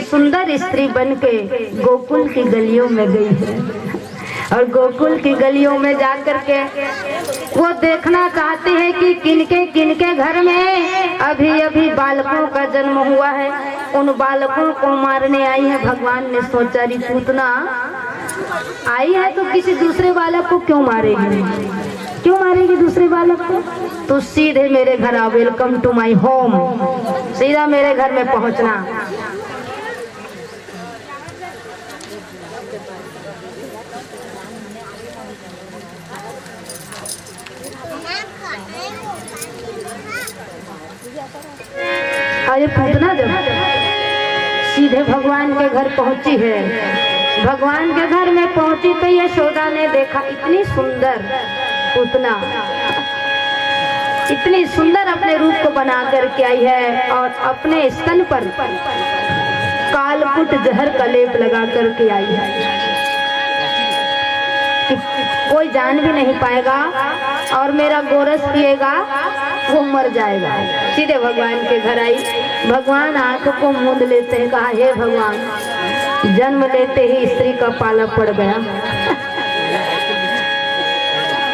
सुंदर स्त्री बनके गोकुल की गलियों में गई है और गोकुल की गलियों में जाकर के वो देखना चाहती है कि किनके घर में अभी अभी बालकों का जन्म हुआ है। उन बालकों को मारने आई है। भगवान ने सोचा री पूतना आई है तो किसी दूसरे बालक को क्यों मारेगी, क्यों मारेगी दूसरे बालक को? तो सीधे मेरे घर आ, वेलकम टू माई होम, सीधा मेरे घर में पहुंचना। अरे पूतना जब सीधे भगवान के घर पहुंची है, भगवान के घर में पहुंची तो यशोदा ने देखा इतनी सुंदर पूतना, इतनी सुंदर अपने रूप को बना करके आई है और अपने स्तन पर कालकुट जहर का लेप लगा करके आई है कि कोई जान भी नहीं पाएगा और मेरा गोरस पिएगा वो मर जाएगा। सीधे भगवान के घर आई। भगवान आंख को मूंद लेते हैं, कहा हे भगवान जन्म लेते ही स्त्री का पाला पड़ गया।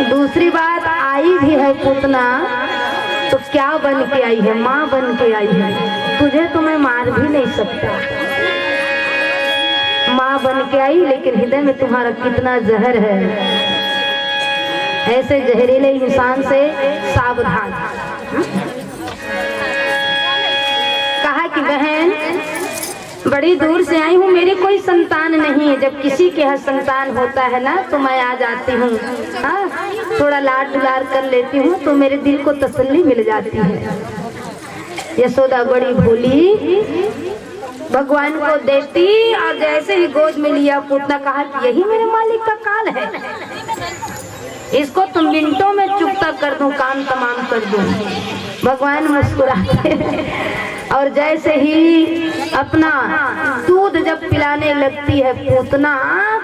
दूसरी बात आई भी है पूतना तो क्या बन के आई है? माँ बन के आई है। तुझे तो मैं मार भी नहीं सकता, माँ बन के आई, लेकिन हृदय में तुम्हारा कितना जहर है। ऐसे जहरीले इंसान से सावधान। कहा कि बहन बड़ी दूर से आई हूँ, मेरी कोई संतान नहीं है। जब किसी के यहाँ संतान होता है ना तो मैं आ जाती हूँ, थोड़ा लाड दुलार कर लेती हूँ तो मेरे दिल को तसल्ली मिल जाती है। यशोदा बड़ी भोली भगवान को देती और जैसे ही गोद में लिया पूतना, कहा कि यही मेरे मालिक का काल है, इसको तो मिनटों में चुकता कर दूं, काम तमाम कर दूं। भगवान मुस्कुराते और जैसे ही अपना दूध जब पिलाने लगती है पूतना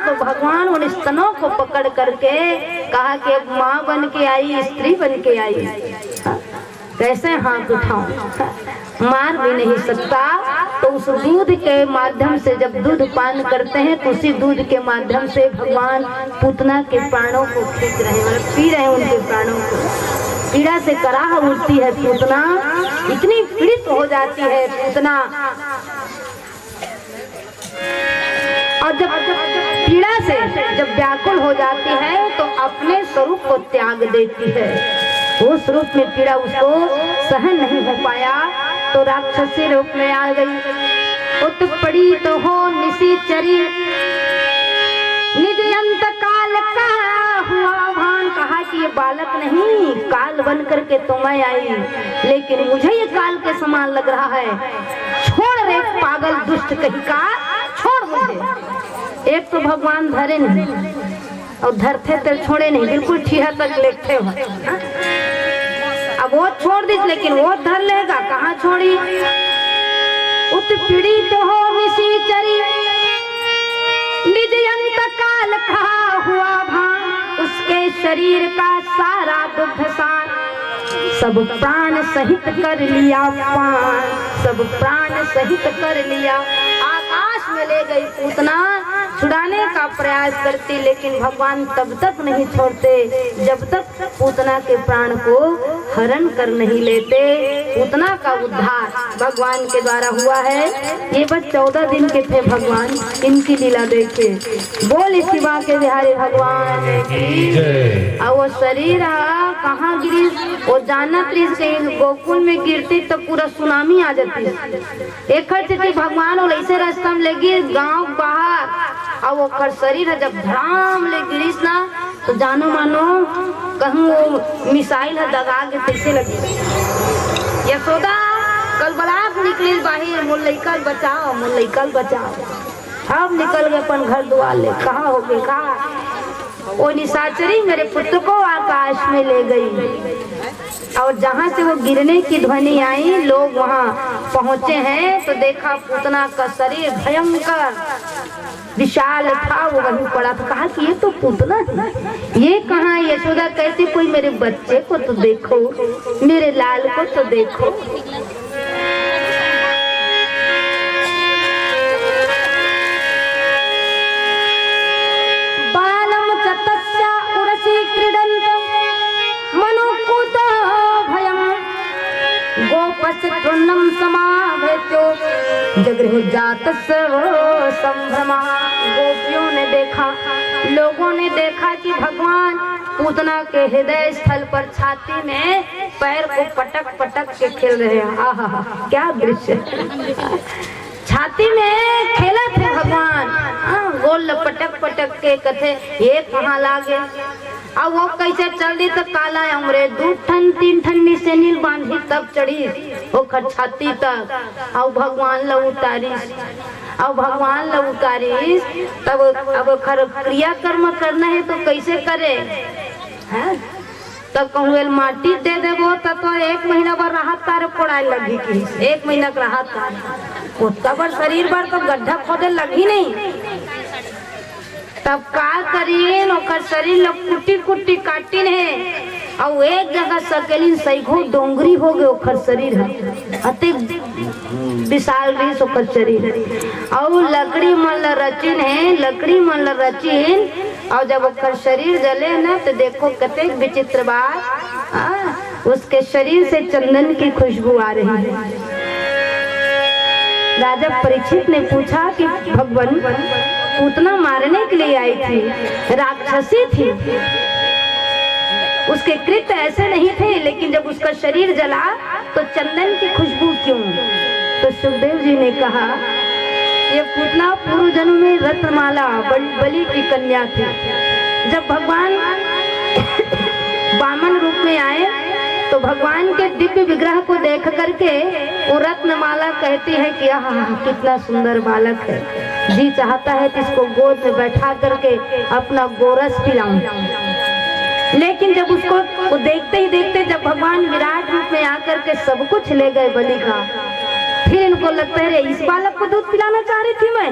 तो भगवान उन स्तनों को पकड़ करके कहा कि अब माँ बन के आई, स्त्री बन के आई, कैसे हाथ उठाऊं, मार भी नहीं सकता। तो उस दूध के माध्यम से जब दूध पान करते हैं तो उसी दूध के माध्यम से भगवान पूतना के प्राणों को खींच रहे हैं, मतलब पी रहे हैं उनके प्राणों को। पीड़ा से कराह उठती है पूतना, इतनी पीड़ित हो जाती है पूतना और जब पीड़ा से जब व्याकुल हो जाती है तो अपने स्वरूप को त्याग देती है। उस रूप में पीड़ा उसको सहन नहीं हो पाया तो राक्षसी रूप में आ गई। उत पड़ी तो हो निशिचरी निज अंत काल का हुआ भान। कहा कि ये बालक नहीं, काल बन करके तो मैं आई, लेकिन मुझे ये काल के समान लग रहा है। छोड़ रे पागल दुष्ट कहीं का, छोड़ मुझे। एक तो भगवान धरे नहीं और धरते तो छोड़े नहीं, बिल्कुल ठीहा तक लेते हो। अब वो छोड़ दी लेकिन वो धर लेगा, कहाँ छोड़ी। उत पीड़ित हो निशिचरी निज अंत काल का हुआ भान। उसके शरीर का सारा दुग्ध सार सब प्राण सहित कर लिया पान, सब प्राण सहित कर लिया। आकाश में ले गई पूतना, छुड़ाने का प्रयास करती लेकिन भगवान तब तक नहीं छोड़ते जब तक पूतना के प्राण को हरण कर नहीं लेते। पूतना का उद्धार भगवान के द्वारा हुआ है। ये बस 14 दिन के थे भगवान, इनकी लीला देखे। बोल शिवा के बिहारी भगवान की। और वो शरीर कहाँ गिरी वो जानना प्लीज, कहीं गोकुल में गिरती तो पूरा सुनामी आ जाती। एक चिट्ठी भगवान और ऐसे रास्ता में लगी गांव बाहर और वो खर शरीर है जब धड़ाम ले गिरीस ना तो जानो मानो कहूँ वो मिसाइल है दगा के कैसे लगी। यशोदा कल बलाक निकली बाहर, मुल्लैकल बचाओ, मुल्लैकल बचाओ। अब निकल गए अपन घर दुआर ले, कहाँ हो गए, कहाँ वो निशाचरी मेरे पुत्र को आकाश में ले गई। और जहाँ से वो गिरने की ध्वनि आई लोग वहाँ पहुँचे हैं तो देखा पूतना का शरीर भयंकर विशाल था, वो वहीं पड़ा था। कहा कि ये तो पूतना है, ये कहाँ। यशोदा कहती कोई मेरे बच्चे को तो देखो, मेरे लाल को तो देखो। जगृह जात सब संभ्रमा। गोपियों ने देखा, लोगों ने देखा कि भगवान पूतना के हृदय स्थल पर छाती में पैर को पटक पटक के खेल रहे हैं। आहा, क्या दृश्य! छाती में खेला थे भगवान, गोल पटक पटक के कथे ये कहाँ लागे। अब वो कैसे चल दी तो काला उमरे 2 ठन 3 ठन से नील बांधी तब चढ़ी वो छाती तक। अब भगवान ल उतारिस, अब भगवान ल उतारिस तब अब क्रिया कर्म करना है तो कैसे करे है? तब कहूँ माटी दे देबो तो 1 महीना भर राहत तारे कोड़ाई लगी कि 1 महीना का राहत तारे उतना बार शरीर भर तो गड्ढा खोदे लगी नहीं। तब का करीन ओकर शरीर लोग कुटी कुटी काटिन है और एक जगह सकेलिन सैगो डोंगरी हो गए ओकर शरीर है अति विशाल रही ओकर शरीर और लकड़ी मन ल रचिन है, लकड़ी मन ल रचिन और जब ओकर शरीर जले ना तो देखो कते विचित्र बात, उसके शरीर से चंदन की खुशबू आ रही है। राजा परीक्षित ने पूछा कि भगवान पूतना मारने के लिए आई थी, राक्षसी थी, उसके कृत्य ऐसे नहीं थे, लेकिन जब उसका शरीर जला तो चंदन की खुशबू क्यों? तो सुखदेव जी ने कहा ये पूतना पूर्व जन्म में रत्नमाला बलि की कन्या थी। जब भगवान वामन रूप में आए तो भगवान के दिव्य विग्रह को देख करके वो रत्नमाला कहती है कि कितना सुंदर बालक है, जी चाहता है कि इसको गोद में बैठा करके अपना गोरस पिलाऊं। लेकिन जब उसको वो देखते ही देखते जब भगवान विराट रूप में आकर के सब कुछ ले गए बलि का, फिर इनको लगता है इस बालक को दूध पिलाना चाह रही थी मैं,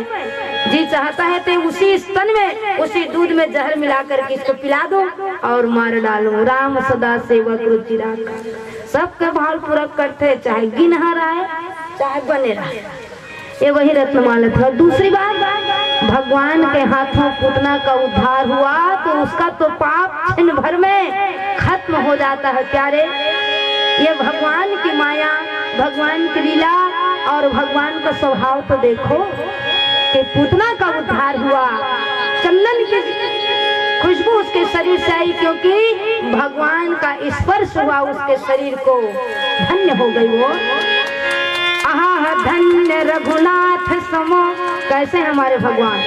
जी चाहता है तो उसी स्तन में उसी दूध में जहर मिला करके इसको पिला दो और मार डालो। राम सदा सेवक रुचि राखा, सबके भाव पूरा करते, चाहे गिनहा रहा चाहे बने रहा। ये वही रत्नमाला था। दूसरी बात, भगवान के हाथों पूतना का उद्धार हुआ तो उसका तो पाप क्षण भर में खत्म हो जाता है। प्यारे, ये भगवान की माया, भगवान की लीला और भगवान का स्वभाव तो देखो कि पूतना का उद्धार हुआ, चंदन की खुशबू उसके शरीर से आई क्योंकि भगवान का स्पर्श हुआ उसके शरीर को, धन्य हो गई वो। आहा धन्य रघुनाथ समो, कैसे हमारे भगवान,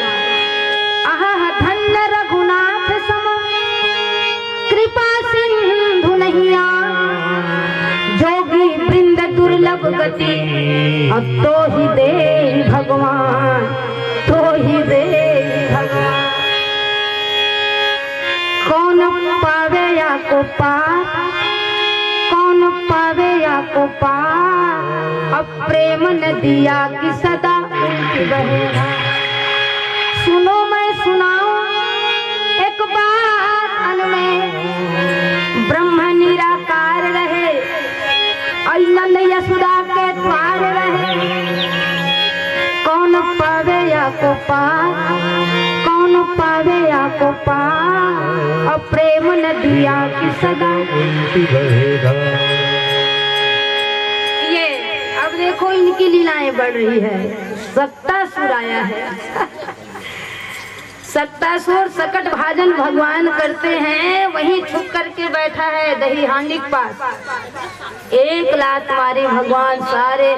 आहा धन्य रघुनाथ समो कृपा सिंधु नैया, जोगी वृंद दुर्लभ गति, अब तो ही दे भगवान, तो ही दे भगवान। कौन पावे या को पार, कौन पावे या को पार, अब प्रेम नदिया की सदा उनकी बहेगा। सुनो मैं सुनाऊं एक बात, अन में ब्रह्म निराकार रहे, नंद यशोदा के द्वार रहे। कौन पावे या को पार, कौन पावे या को पार, और प्रेम नदिया की सदा उनकी बहेगा। ये अब देखो इनकी लीलाएं बढ़ रही है। सक्तासुर आया है, सक्तासुर सकट भाजन भगवान करते हैं, वहीं छुप करके बैठा है दही हांडी के पास। एक लात मारी भगवान, सारे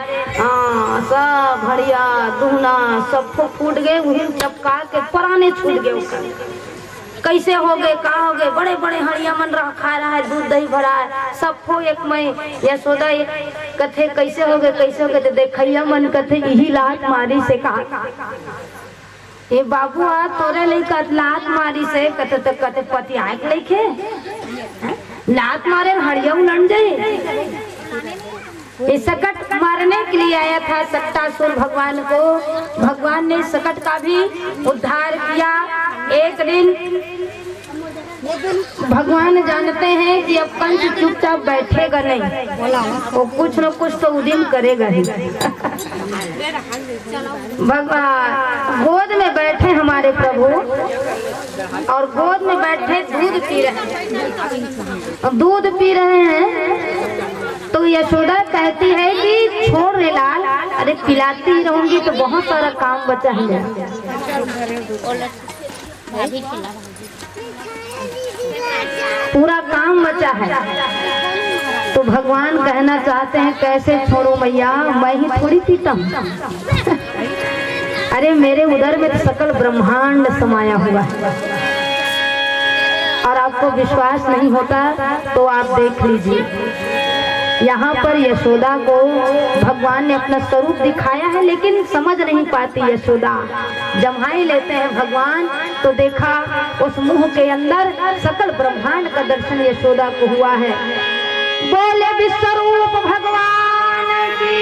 सब भड़िया दुहना सब फूट गए, वहीं चपका के पुराने छूट गए। कैसे हो गए, कहाँ हो गए? बड़े बड़े हड़िया मन रहा खा रहा है, दूध दही भरा है, सब फो एक मई यशोदा कथे कैसे हो गए, कैसे हो गए? तो देखैया मन कथे यही लात मारी से कहा ए बाबू आ तोरे लइका लात मारी से कते तक कते पति आए लइके लात मारे हड़िया उलट जाए। ये सकट मारने के लिए आया था सक्तासुर भगवान को। भगवान ने सकट का भी उद्धार किया। एक दिन भगवान जानते हैं कि अब कंस चुपचाप बैठेगा नहीं, वो कुछ न कुछ तो उद्यम करेगा ही। भगवान गोद में बैठे हमारे प्रभु, और गोद में बैठे दूध पी रहे हैं, दूध पी रहे हैं। तो यशोदा कहती है कि छोड़ रे लाल, अरे पिलाती रहूंगी तो बहुत सारा काम बचा है, पूरा काम बचा है। तो भगवान कहना चाहते हैं कैसे छोड़ो मैया, मैं ही थोड़ी पीता हूँ। अरे मेरे उदर में तो सकल ब्रह्मांड समाया हुआ है, और आपको विश्वास नहीं होता तो आप देख लीजिए। यहाँ पर यशोदा को भगवान ने अपना स्वरूप दिखाया है, लेकिन समझ नहीं पाती यशोदा। जम्हाई लेते हैं भगवान तो देखा उस मुंह के अंदर सकल ब्रह्मांड का दर्शन यशोदा को हुआ है। बोले विश्वरूप भगवान की,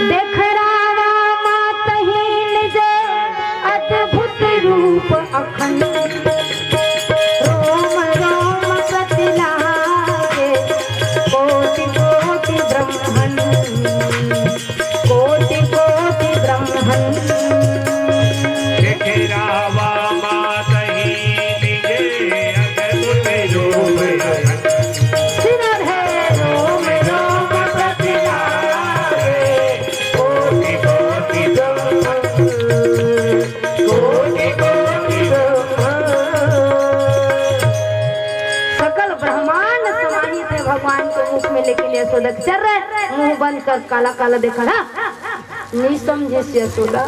देख रावा मातहि निज अद्भुत रूप अखंड, रोम रोम प्रतिलागे कोटि कोटि ब्रह्मन, कोटि कोटि ब्रह्मन। देख रावा मातहि निज अद्भुत रूप सिर है रोम रोम प्रतिलागे कोटि कोटि ब्रह्मन, कोटि कोटि सकल ब्रह्मांड समाहित है भगवान के मुख में, लेकिन यशोदा चल रहे मुंह बंद कर काला काला देखा ना, नहीं समझे यशोदा।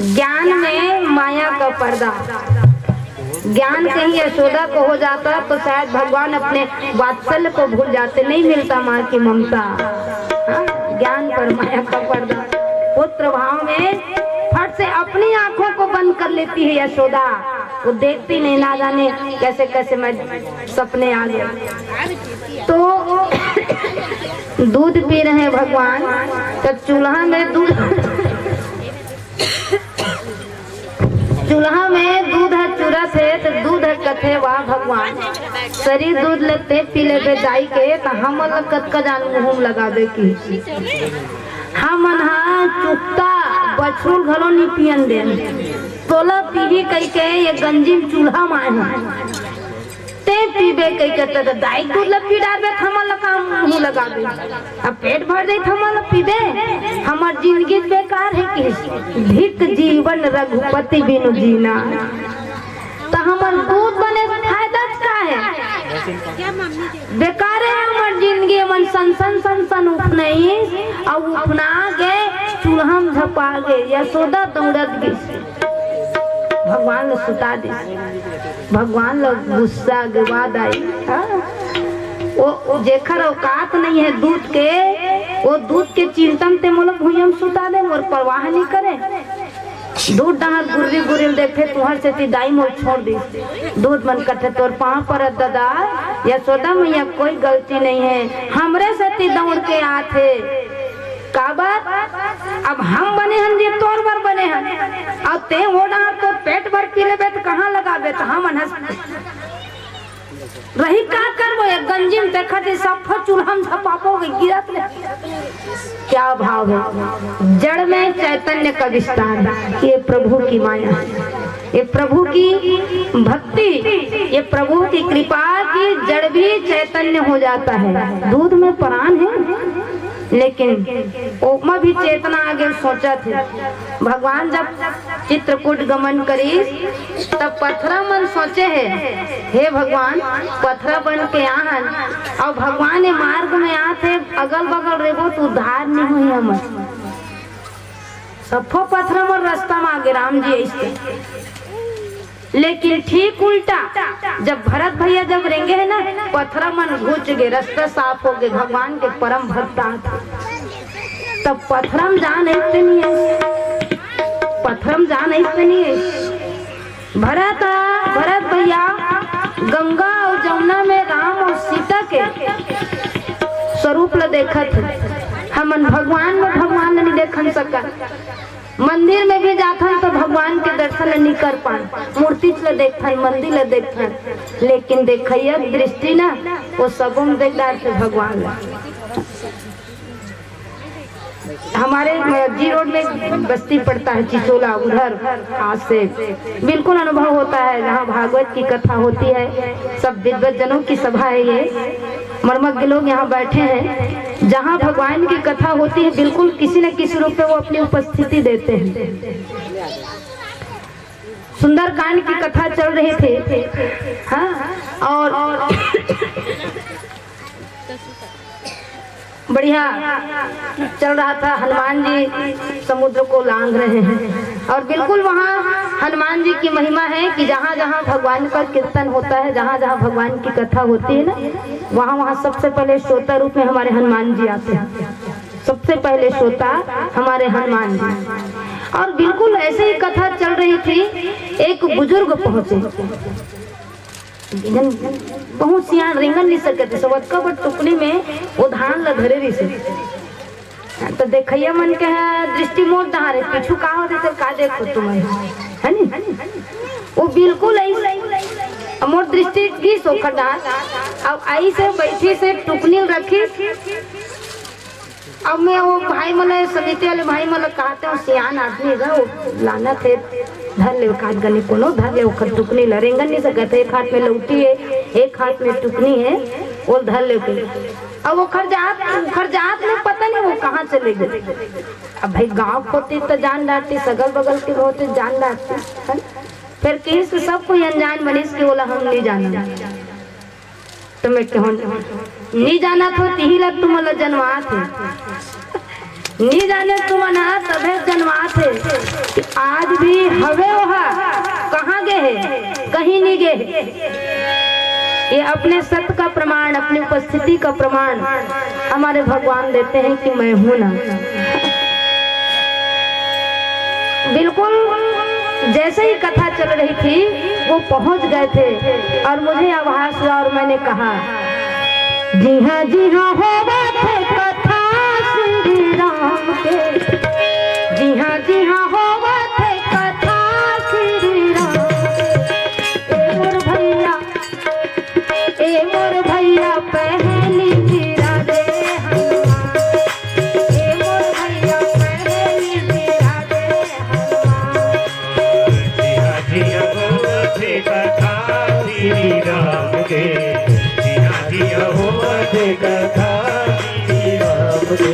ज्ञान में माया का पर्दा, ज्ञान कहीं यशोदा को हो जाता तो शायद भगवान अपने वात्सल्य को भूल जाते, नहीं मिलता माँ की ममता। हाँ? ज्ञान पर माया का पर्दा, पुत्र भाव में फट से अपनी आंखों को बंद कर लेती है यशोदा, वो देखती नहीं, ना जाने कैसे कैसे मैं सपने आ गए। तो दूध पी रहे हैं भगवान, तो चूल्हा में दूध है चूरत है, तो दूध है कथे वाह भगवान, शरीर दूध लेते पी ले जाई के, तो हम कत का जान मुँह लगा दे की हम चुकता बछरूल घलो नहीं पियन दे, तोला पीही कह के ये गंजिम चूल्हा माए ते पीबे कह के, तो दाई दूध ला पी डालबे हमला का मुँह लगा दे, अब पेट भर जाए हमला पीबे, हमार जिंदगी बेकार है कि धिक जीवन रघुपति बिनु जीना। तो हमार दूध बने फायदा का है, बेकार है हमार जिंदगी, मन सन सन सन सन उठनई और उठना गए चूल्हा में झपा गए, यशोदा दौड़त गई, भगवान ने सुता दी, भगवान लोग गुस्सा विवाद आई। वो जेखर औकात नहीं है दूध के, वो दूध के चिंतन ते मोल भूयम सुता दे, मोर परवाह नहीं करे, दूध डहार गुर्री गुरिल देखे तुहर से ती दाई मोल छोड़ दी, दूध मन कटे तोर पाँव पर दादा, यशोदा मैया कोई गलती नहीं है, हमरे से ती दौड़ के आते का बात, अब हम बने हैं जे तोर बर बने हैं, अब ते हो डहार तो पेट भर पी लेबे तो कहाँ लगाबे, तो हम रही का करबो, एक गंजिम देखा थी सब चूल्हा में झपापोगे गिरत ले, क्या भाव है, जड़ में चैतन्य का विस्तार, ये प्रभु की माया, ये प्रभु की भक्ति, ये प्रभु की कृपा की जड़ भी चैतन्य हो जाता है। दूध में प्राण है, लेकिन उपमा भी चेतना आगे सोचा थे, भगवान जब चित्रकूट गमन करी तब पत्थरा मन सोचे है, हे भगवान पत्थरा बन के आहन, और भगवान ने मार्ग में आते अगल बगल रेबो तो उद्धार नहीं हुई, हम सफो पत्थरा मन रास्ता में आगे राम जी ऐसे। लेकिन ठीक उल्टा, जब भरत भैया जब रेंगे है ना, पत्थरा मन घुच गए, रास्ता साफ हो गए, भगवान के परम भक्त थे, तब पत्थरम जान ऐसे नहीं है, पत्थरम जान ऐसे नहीं है। भरत भैया गंगा और जमुना में राम और सीता के स्वरूप ला देखा थे, हमन भगवान में भगवान नहीं देखन सका, मंदिर में भी जाथन तो भगवान के दर्शन नहीं कर पान, मूर्ति ला देखथन, मंदिर ला देखथन, लेकिन देखिए दृष्टि ना वो सबम देखदार थे भगवान ला। हमारे जी रोड में बस्ती पड़ता है चिचोला, उधर आज से बिल्कुल अनुभव होता है, जहाँ भागवत की कथा होती है। सब दिग्गज जनों की सभा है ये, मर्मज्ञ लोग यहाँ बैठे हैं। जहाँ भगवान की कथा होती है बिल्कुल किसी न किसी रूप में वो अपनी उपस्थिति देते हैं। सुंदरकांड की कथा चल रही थी, हाँ, और बढ़िया चल रहा था। हनुमान जी समुद्र को लांघ रहे हैं और बिल्कुल वहाँ हनुमान जी की महिमा है कि जहाँ जहाँ भगवान का कीर्तन होता है, जहाँ जहाँ भगवान की कथा होती है ना, वहाँ वहाँ सबसे पहले श्रोता रूप में हमारे हनुमान जी आते हैं। सबसे पहले श्रोता हमारे हनुमान जी। और बिल्कुल ऐसे ही कथा चल रही थी, एक बुजुर्ग पहुंचे, बहुत सियान रेंगन नहीं सके थे, सबक का बट टुकड़ी में वो धान लधरे रही से। तो देखिए मन के है दृष्टि मोड़ दहारे पीछू का हो तो का देखो तुम्हें, है नी? वो बिल्कुल ऐसे मोर दृष्टि की सोखर डाल, अब आई से बैठी से टुकनी रखी। अब मैं वो भाई मले समिति वाले भाई मले कहते हैं सियान आदमी है, वो लाना थे धर ले काट गनी कोनो धर ले ओखर टुकनी लरेंगन नहीं सकते। एक हाथ में लौटी है, एक हाथ में टुकनी है, वो धर ले के अब वो खरजात में पता नहीं वो कहाँ चले गए। अब भाई गांव होती तो जान डालती, सगल बगल के होते जान डालती, फिर कहीं से सब कोई अनजान बनीस के बोला हम नहीं जाना। तो मैं कहूँ नहीं जाना तो तिही लग तुम जन्मा थे, नहीं जाने तुम ना तबे जन्मा थे। आज भी हवे वहाँ कहाँ गए हैं, कहीं नहीं गए। ये अपने सत्य का प्रमाण, अपनी उपस्थिति का प्रमाण हमारे भगवान देते हैं कि मैं हूं ना। बिल्कुल जैसे ही कथा चल रही थी वो पहुंच गए थे और मुझे आभास हुआ और मैंने कहा जी हाँ हो बात है कथा श्री राम के, जी हाँ हो बात है कथा श्री राम के। ए मोर भैया पहली जीरा दे हनुमान, ए मोर भैया पहली जीरा दे हनुमान। जिया गोवधे कथा श्री राम के, जिया गोवधे कथा श्री राम के।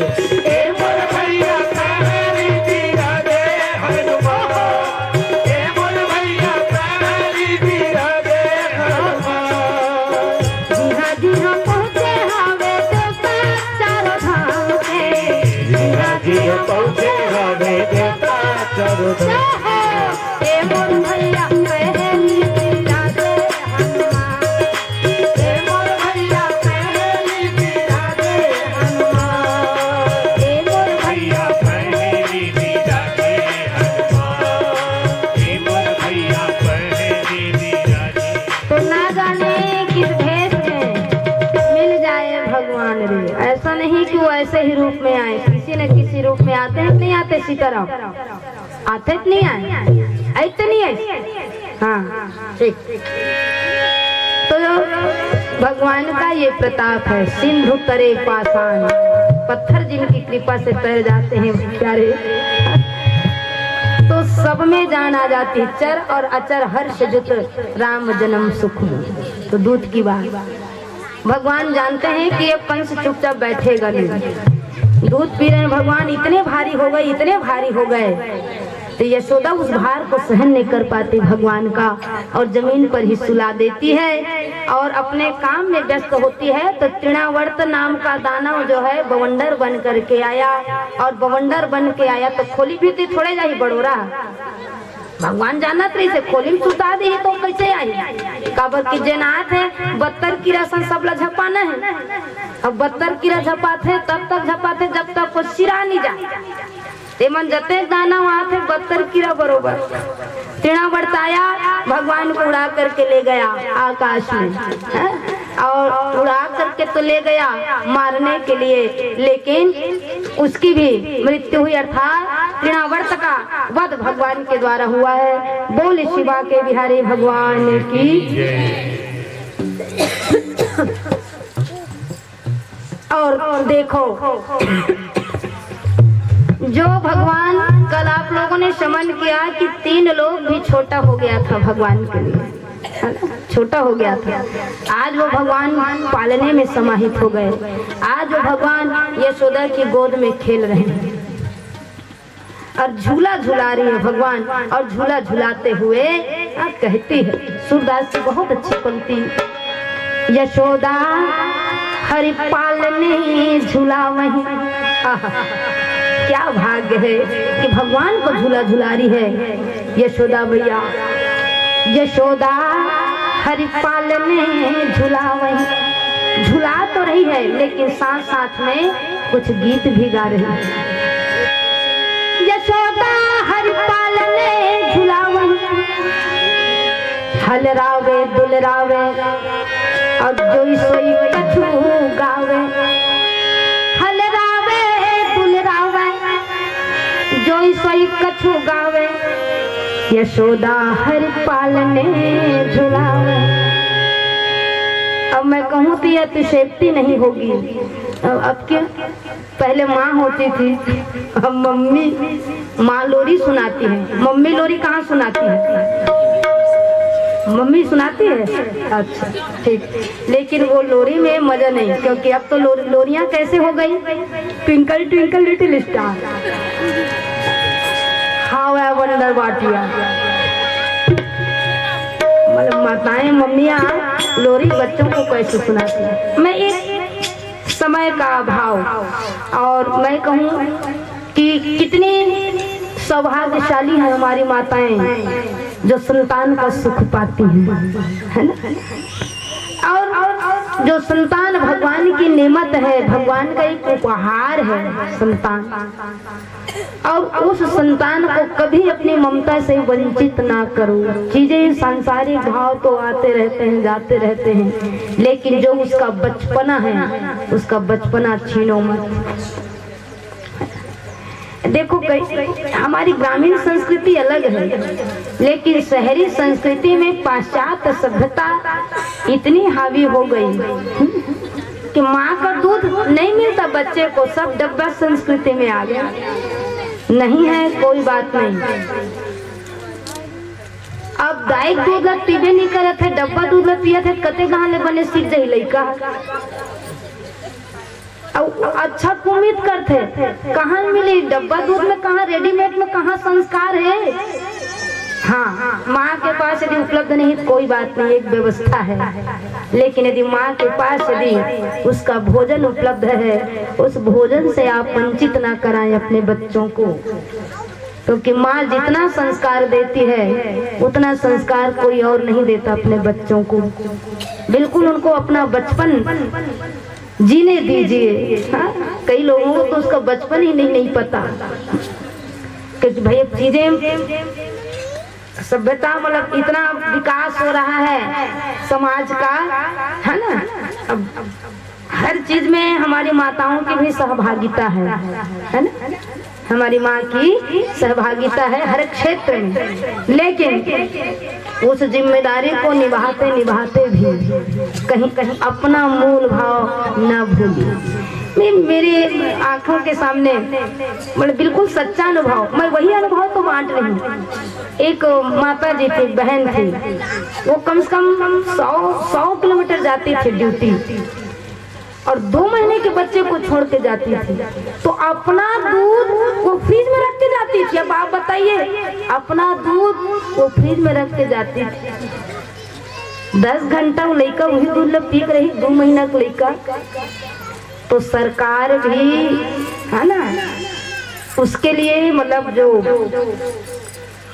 ए मोर भैया पहली जीरा दे हनुमान, ए मोर भैया पहली जीरा दे हनुमान। जी हाँ पहुँचे हवे देवता चारों धाम के, जिया पहुँचे हवे देवता चारों धाम। ए मोर भैया पहली जीरा दे हनुमान, ए मोर भैया पहली जीरा दे हनुमान। ए मोर भैया पहली जीरा दे हनुमान, ए मोर भैया पहली जीरा दे। तो ना जाने किस भेष में मिल जाए भगवान रे। ऐसा नहीं कि वो ऐसे ही रूप में आए, किसी न किसी रूप में आते हैं। नहीं आते सीताराम आते नहीं आए, ऐसे नहीं है। हाँ ठीक। तो भगवान का ये प्रताप है, सिंधु तरे पाषाण, पत्थर जिनकी कृपा से तर जाते हैं प्यारे, तो सब में जान आ जाती। चर और अचर हर्ष जुत राम जन्म सुख। तो दूध की बात भगवान जानते हैं कि ये कंस चुपचाप बैठेगा नहीं। दूध पी रहे हैं भगवान, इतने भारी हो गए, इतने भारी हो गए। तो यशोदा उस भार को सहन नहीं कर पाती भगवान का और जमीन पर ही सुला देती है और अपने काम में व्यस्त होती है। तो तृणावर्त नाम का दानव जो है बवंडर बन करके आया और बवंडर बन के आया तो खोली भी थी थोड़े जाही बड़ोरा। भगवान जानत रही से खोली में सुता दी तो कैसे आई, काबर की जेनाथ है 72 कीड़ा सन सब ला झपाना है। अब 72 कीड़ा झपाते हैं तब तक झपाते जब तक वो सिरा नहीं जाए। मन जते दाना वहां थे 72 कीड़ा बरोबर टीना बरताया, भगवान को उड़ा करके ले गया आकाश में है? और उड़ा करके तो ले गया मारने के लिए, लेकिन उसकी भी मृत्यु हुई। अर्थात तृणावर्त का वध भगवान के द्वारा हुआ है। बोल शिवा के बिहारी भगवान की। और देखो जो भगवान कल आप लोगों ने समझ किया कि 3 लोग भी छोटा हो गया था भगवान के लिए, है ना? छोटा हो गया था। आज वो भगवान पालने में समाहित हो गए। आज वो भगवान यशोदा की गोद में खेल रहे हैं और झूला झुला रही है भगवान। और झूला झुलाते हुए कहती है सूरदास की बहुत अच्छी पंक्ति, यशोदा हरि पालने झूला वहीं। क्या भाग्य है कि भगवान को झूला झुला रही है यशोदा मैया। यशोदा हरि पालने झूला वहीं, झुला तो रही है लेकिन साथ साथ में कुछ गीत भी गा रही है। यशोदा हरि पालने झूला वहीं, हलरावे दुलरावे और जोई सोई कछु गावे। हलरावे दुलरावे जोई सोई कछु गावे, यशोदा हरि पालने झुलावे। अब मैं कहूँ तो यह अतिशयोक्ति नहीं होगी। अब क्या, पहले माँ होती थी, अब मम्मी, माँ लोरी सुनाती है। मम्मी लोरी कहाँ सुनाती है? मम्मी सुनाती है। अच्छा ठीक, लेकिन वो लोरी में मजा नहीं, क्योंकि अब तो लोरियां कैसे हो गई, twinkle twinkle little star, how I wonder what you are. मतलब माताएं मम्मियाँ लोरी बच्चों को कैसे सुनाती है। मैं एक समय का अभाव, और मैं कहूँ कि कितनी सौभाग्यशाली है हमारी माताएं जो संतान का सुख पाती हैं, है ना। और जो संतान भगवान की नेमत है, भगवान का एक उपहार है संतान, और उस संतान को कभी अपनी ममता से वंचित ना करो। चीजें सांसारिक भाव तो आते रहते हैं जाते रहते हैं, लेकिन जो उसका बचपना है उसका बचपना छीनो मत। देखो हमारी ग्रामीण संस्कृति अलग है, लेकिन शहरी संस्कृति में पाश्चात्य सभ्यता इतनी हावी हो गई कि माँ का दूध नहीं मिलता बच्चे को, सब डब्बा संस्कृति में आ गया। नहीं है कोई बात नहीं, अब दाइक दूध ला पीबे नहीं करत है, डब्बा दूध ला पियत है, कते कहाँ ले बने सीख जाई लइका। अच्छा उम्मीद करते कहाँ मिली डब्बा दूध में, कहाँ रेडीमेड में, कहाँ संस्कार है। हाँ, माँ के पास यदि उपलब्ध नहीं तो कोई बात नहीं, एक व्यवस्था है, लेकिन यदि माँ के पास यदि उसका भोजन उपलब्ध है, उस भोजन से आप वंचित ना कराएं अपने बच्चों को, क्योंकि माँ जितना संस्कार देती है उतना संस्कार कोई और नहीं देता अपने बच्चों को। बिल्कुल उनको अपना बचपन जीने दीजिए। हाँ? कई लोगों को तो उसका बचपन ही नहीं पता, क्योंकि भाई चीजें सभ्यता मतलब इतना विकास हो रहा है समाज का, है ना। अब हर चीज में हमारी माताओं की भी सहभागिता है ना। हमारी माँ की सहभागिता है हर क्षेत्र में, लेकिन उस जिम्मेदारी को निभाते निभाते भी कहीं कहीं अपना मूल भाव न भूलिए। मेरे आंखों के सामने मतलब बिल्कुल सच्चा अनुभव, मैं वही अनुभव तो बांट रही हूँ। एक माता जी थी, बहन थी, वो कम से कम 100 किलोमीटर जाती थी ड्यूटी, और 2 महीने के बच्चे को छोड़ के जाती थी, तो अपना दूध वो फ्रिज में रख के जाती थी। अब आप बताइए, अपना दूध वो फ्रिज में रख के जाती थी। 10 घंटा वो लड़का वही दूध ला पी रही, 2 महीना का लड़का। तो सरकार भी है ना उसके लिए, मतलब जो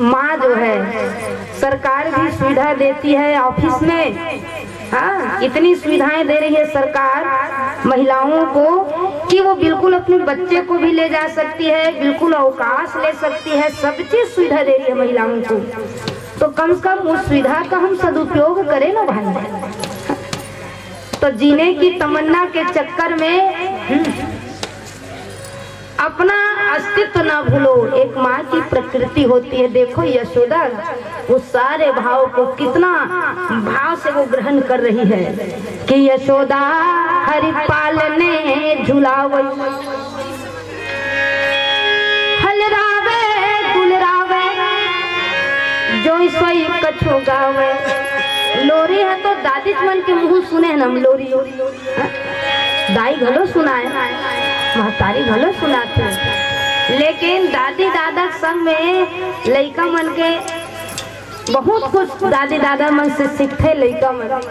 माँ जो है, सरकार भी सुविधा देती है ऑफिस में। हाँ, इतनी सुविधाएं दे रही है सरकार महिलाओं को कि वो बिल्कुल अपने बच्चे को भी ले जा सकती है, बिल्कुल अवकाश ले सकती है, सब चीज सुविधा दे रही है महिलाओं को। तो कम से कम उस सुविधा का हम सदुपयोग करें ना भाई। तो जीने की तमन्ना के चक्कर में अपना अस्तित्व ना भूलो। एक माँ की प्रकृति होती है। देखो यशोदा उस सारे भाव को कितना भाव से वो ग्रहण कर रही है कि यशोदा हरि पालने झुलावई, जो सोई कछु गावे। लोरी है तो दादी मन के मुँह सुने हैं हम लोरी। दाई घलो सुनाए, महतारी घलो सुनाते, लेकिन दादी दादा संग में लड़का मन के बहुत कुछ दादी दादा मन से सीखते लड़का मन।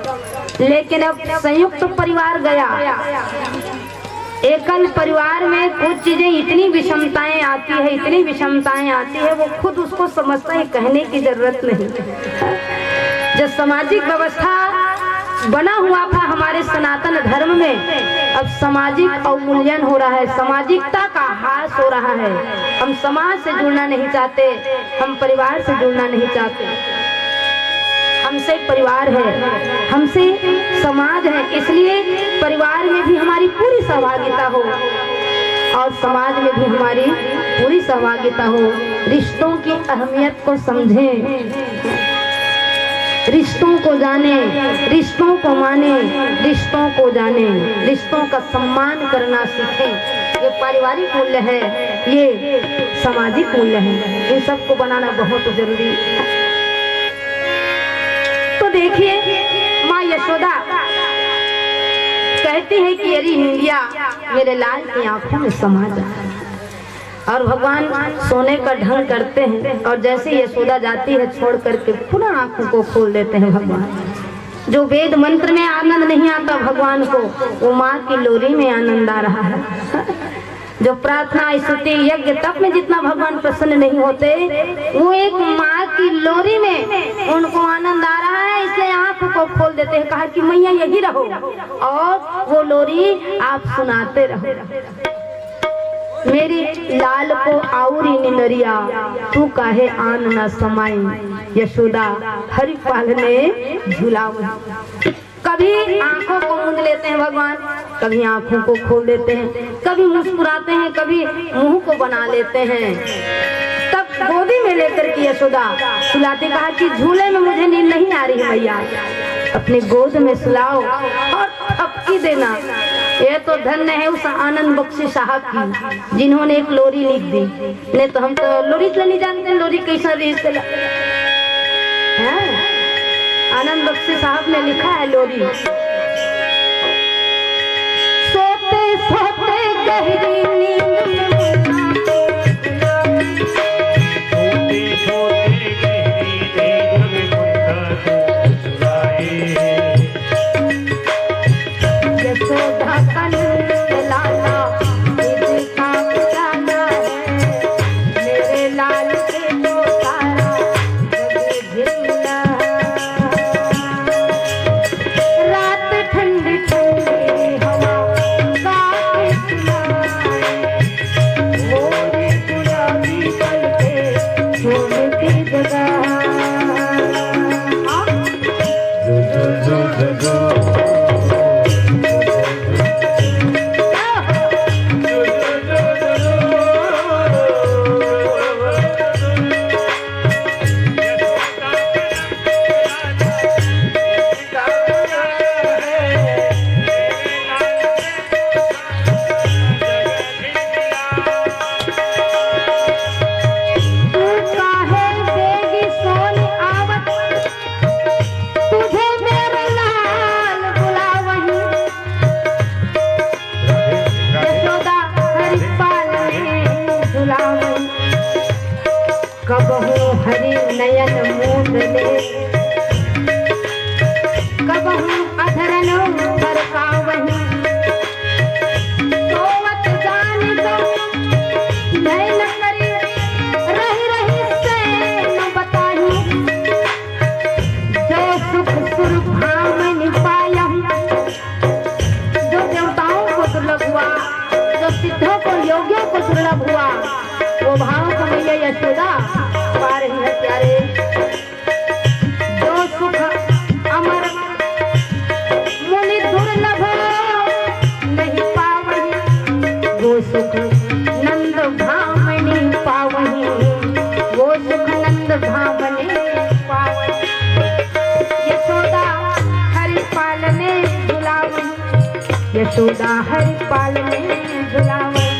लेकिन अब संयुक्त परिवार गया, एकल परिवार में कुछ चीजें इतनी विषमताएं आती है, इतनी विषमताएं आती है, वो खुद उसको समझता है, कहने की जरूरत नहीं। जो सामाजिक व्यवस्था बना हुआ था हमारे सनातन धर्म में, अब सामाजिक अवमूल्यन हो रहा है, सामाजिकता का ह्रास हो रहा है। हम समाज से जुड़ना नहीं चाहते, हम परिवार से जुड़ना नहीं चाहते। हमसे परिवार है, हमसे समाज है, इसलिए परिवार में भी हमारी पूरी सहभागिता हो और समाज में भी हमारी पूरी सहभागिता हो। रिश्तों की अहमियत को समझें, रिश्तों को जाने, रिश्तों को माने, रिश्तों को जाने, रिश्तों का सम्मान करना सीखें। ये पारिवारिक मूल्य है, ये सामाजिक मूल्य है, इन सबको बनाना बहुत जरूरी है। तो देखिए माँ यशोदा कहती है कि अरे इंडिया मेरे लाल की आंखों में समा जा, और भगवान सोने का ढंग करते हैं और जैसे यशोदा जाती है छोड़ करके पुनः आंखों को खोल देते हैं भगवान। जो वेद मंत्र में आनंद नहीं आता भगवान को, वो माँ की लोरी में आनंद आ रहा है। जो प्रार्थना स्तुति यज्ञ तप में जितना भगवान प्रसन्न नहीं होते, वो एक माँ की लोरी में उनको आनंद आ रहा है, इसलिए आंख को खोल देते हैं। कहा कि मैया यही रहो और वो लोरी आप सुनाते रहो। मेरी लाल को आउरी निंदरिया, तू काहे आन न समाई। यशोदा हरि पालने झुलावे। कभी आंखों को मूंद लेते हैं भगवान, कभी आंखों को खोल देते हैं, कभी मुस्कुराते हैं, कभी मुंह को बना लेते हैं। तब गोदी में लेकर के यशोदा सुलाती। कहा कि झूले में मुझे नींद नहीं आ रही मैया, अपनी गोद में सुलाओ और थपकी देना। ये तो धन्य है उस आनंद बख्शी साहब की, जिन्होंने एक लोरी लिख दी। नहीं तो हम तो लोरी से नहीं जानते लोरी कैसा रीत है। आनंद बख्शी साहब ने लिखा है लोरी। सोते सोते गहरी नींद में यशोदा पा रही है प्यारे। जो सुख अमर मुनि दुर्लभ नहीं पावही, वो सुख नंद भामनी पावही, वो सुख नंद भामनी पावही। यशोदा हरि पालने झुलावही, यशोदा हरि पालने झुलावही।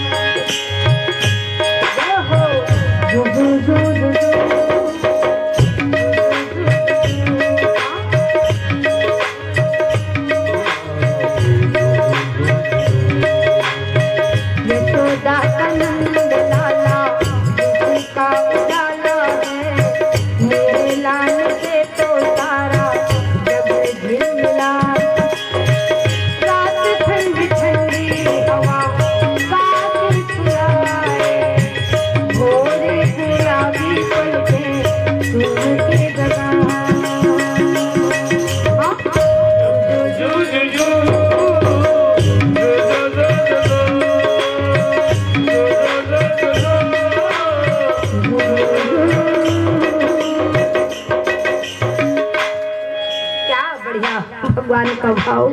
भगवान का भाव।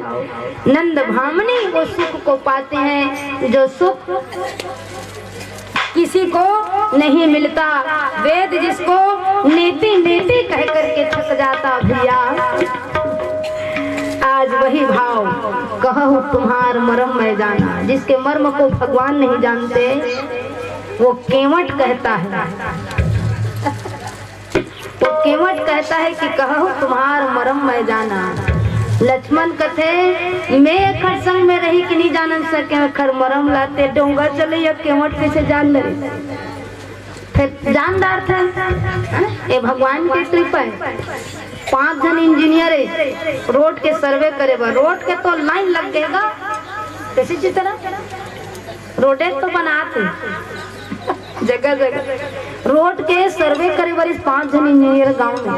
नंद भामनी वो सुख को पाते हैं जो सुख किसी को नहीं मिलता। वेद जिसको नीति नीति कह करके थक जाता भैया, आज वही भाव कहूँ तुम्हार मरम मैं जाना। जिसके मर्म को भगवान नहीं जानते वो केवट कहता है, वो केवट कहता है कि कहूँ तुम्हार मरम मैं जाना। लक्ष्मण कथे मैं खर संग में रही कि नहीं जानन सके खर मरम लाते डोंगा चले या केवट कैसे जान ले। फिर जानदार थे ये भगवान की कृपा है। 5 जन इंजीनियर रोड के सर्वे करे बा, रोड के तो लाइन लग गएगा कैसी चित्र रोडे तो बनाते जगह जगह रोड के सर्वे करे बार 5 जन इंजीनियर गांव में।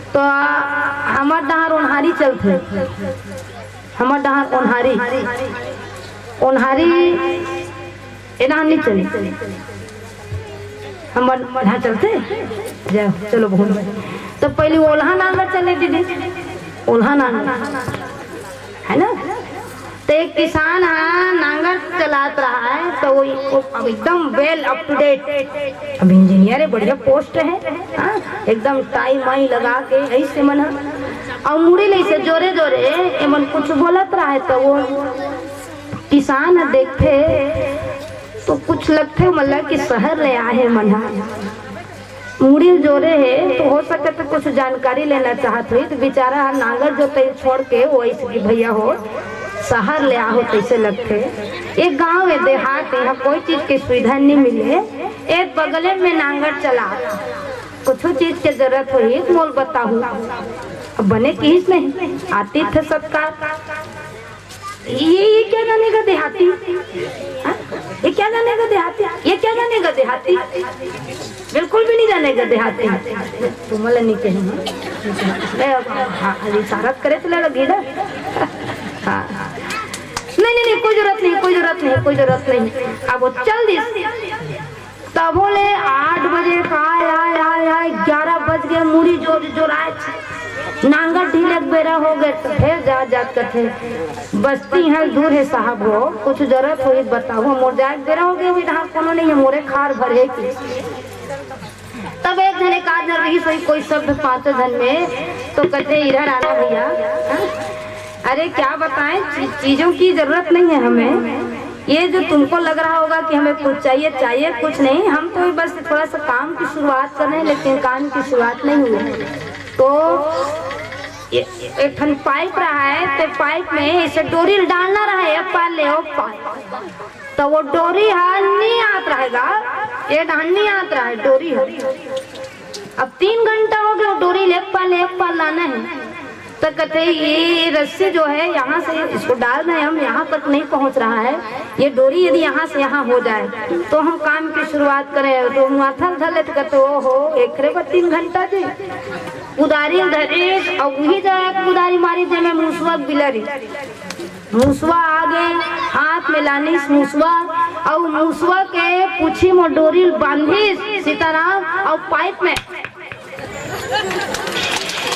तो हमार डहार ओनहारी चलते, हमार डहार ओनहारी एना नहीं चले, हमार यहाँ चलते जाओ चलो घूम। तो पहले ओल्हा नांगर चले दीदी, ओल्हा नांगर है ना। तो एक किसान नांगर चलात रहा है तो वो अब एकदम वेल अप टू डेट, अब इंजीनियर है बढ़िया पोस्ट है एकदम टाई माई लगा के ऐसे मन और मुड़ी ले से जोरे जोरे एमन कुछ बोलत रहा है। तो वो किसान देखते तो कुछ लगते मतलब कि शहर ले आए मन मुड़ी जोरे है तो हो सके तो कुछ जानकारी लेना चाहत हुई। तो बेचारा नांगर जो तय छोड़ के वो ऐसे भैया हो शहर ले आओ कैसे लगते। एक गांव है देहात है, यहाँ कोई चीज की सुविधा नहीं मिले, एक बगले में नांगर चला कुछ चीज की जरूरत हुई मोल बताऊ अब बने किस नहीं आती थे सत्कार। ये क्या जानेगा देहाती, ये क्या जानेगा देहाती, ये क्या जानेगा देहाती, बिल्कुल भी नहीं जानेगा देहाती। तुम्हारे नहीं कहीं इशारा करे तो लगी ना। हाँ नहीं नहीं नहीं कोई जरूरत नहीं, कोई जरूरत नहीं, कोई जरूरत नहीं। अब वो चल दी तब बोले 8 बजे का आया 11 बज गए मुड़ी जोर जोर आए नांगर ढीले बेरा हो गए। तो फिर जा कथे बस्ती है दूर है साहब हो कुछ जरूरत हो बताओ मोर जाए बेरा हो गए यहाँ कोनो नहीं है मोरे खार भरे की। तब एक जने का जर रही सोई कोई शब्द 5 जन में तो कहते इधर आना भैया। अरे क्या बताएं चीजों की जरूरत नहीं है हमें, ये जो तुमको लग रहा होगा कि हमें कुछ चाहिए कुछ नहीं, हम तो बस थोड़ा सा काम की शुरुआत कर रहे हैं लेकिन काम की शुरुआत नहीं हुई। तो एक ठन पाइप रहा है तो पाइप में इसे डोरी डालना रहा है पार ले तो वो डोरी नहीं आत रहेगा, ये नहीं आत रहा है डोरी है। अब 3 घंटा हो गया डोरी एक पार लाना है। तो कहते ये रस्सी जो है यहाँ से इसको डाल रहे हैं हम, यहाँ तक नहीं पहुँच रहा है, ये डोरी यदि यहाँ से यहाँ हो जाए तो हम काम की शुरुआत करें। तो माथा धले तो कहते ओहो एक 3 घंटा जी उदारी धरे और वही जाए उदारी मारी जे में मूसवा बिलरी मूसवा आगे हाथ में लानी मूसवा और मूसवा के पूछी में डोरी बांधी सीताराम और पाइप में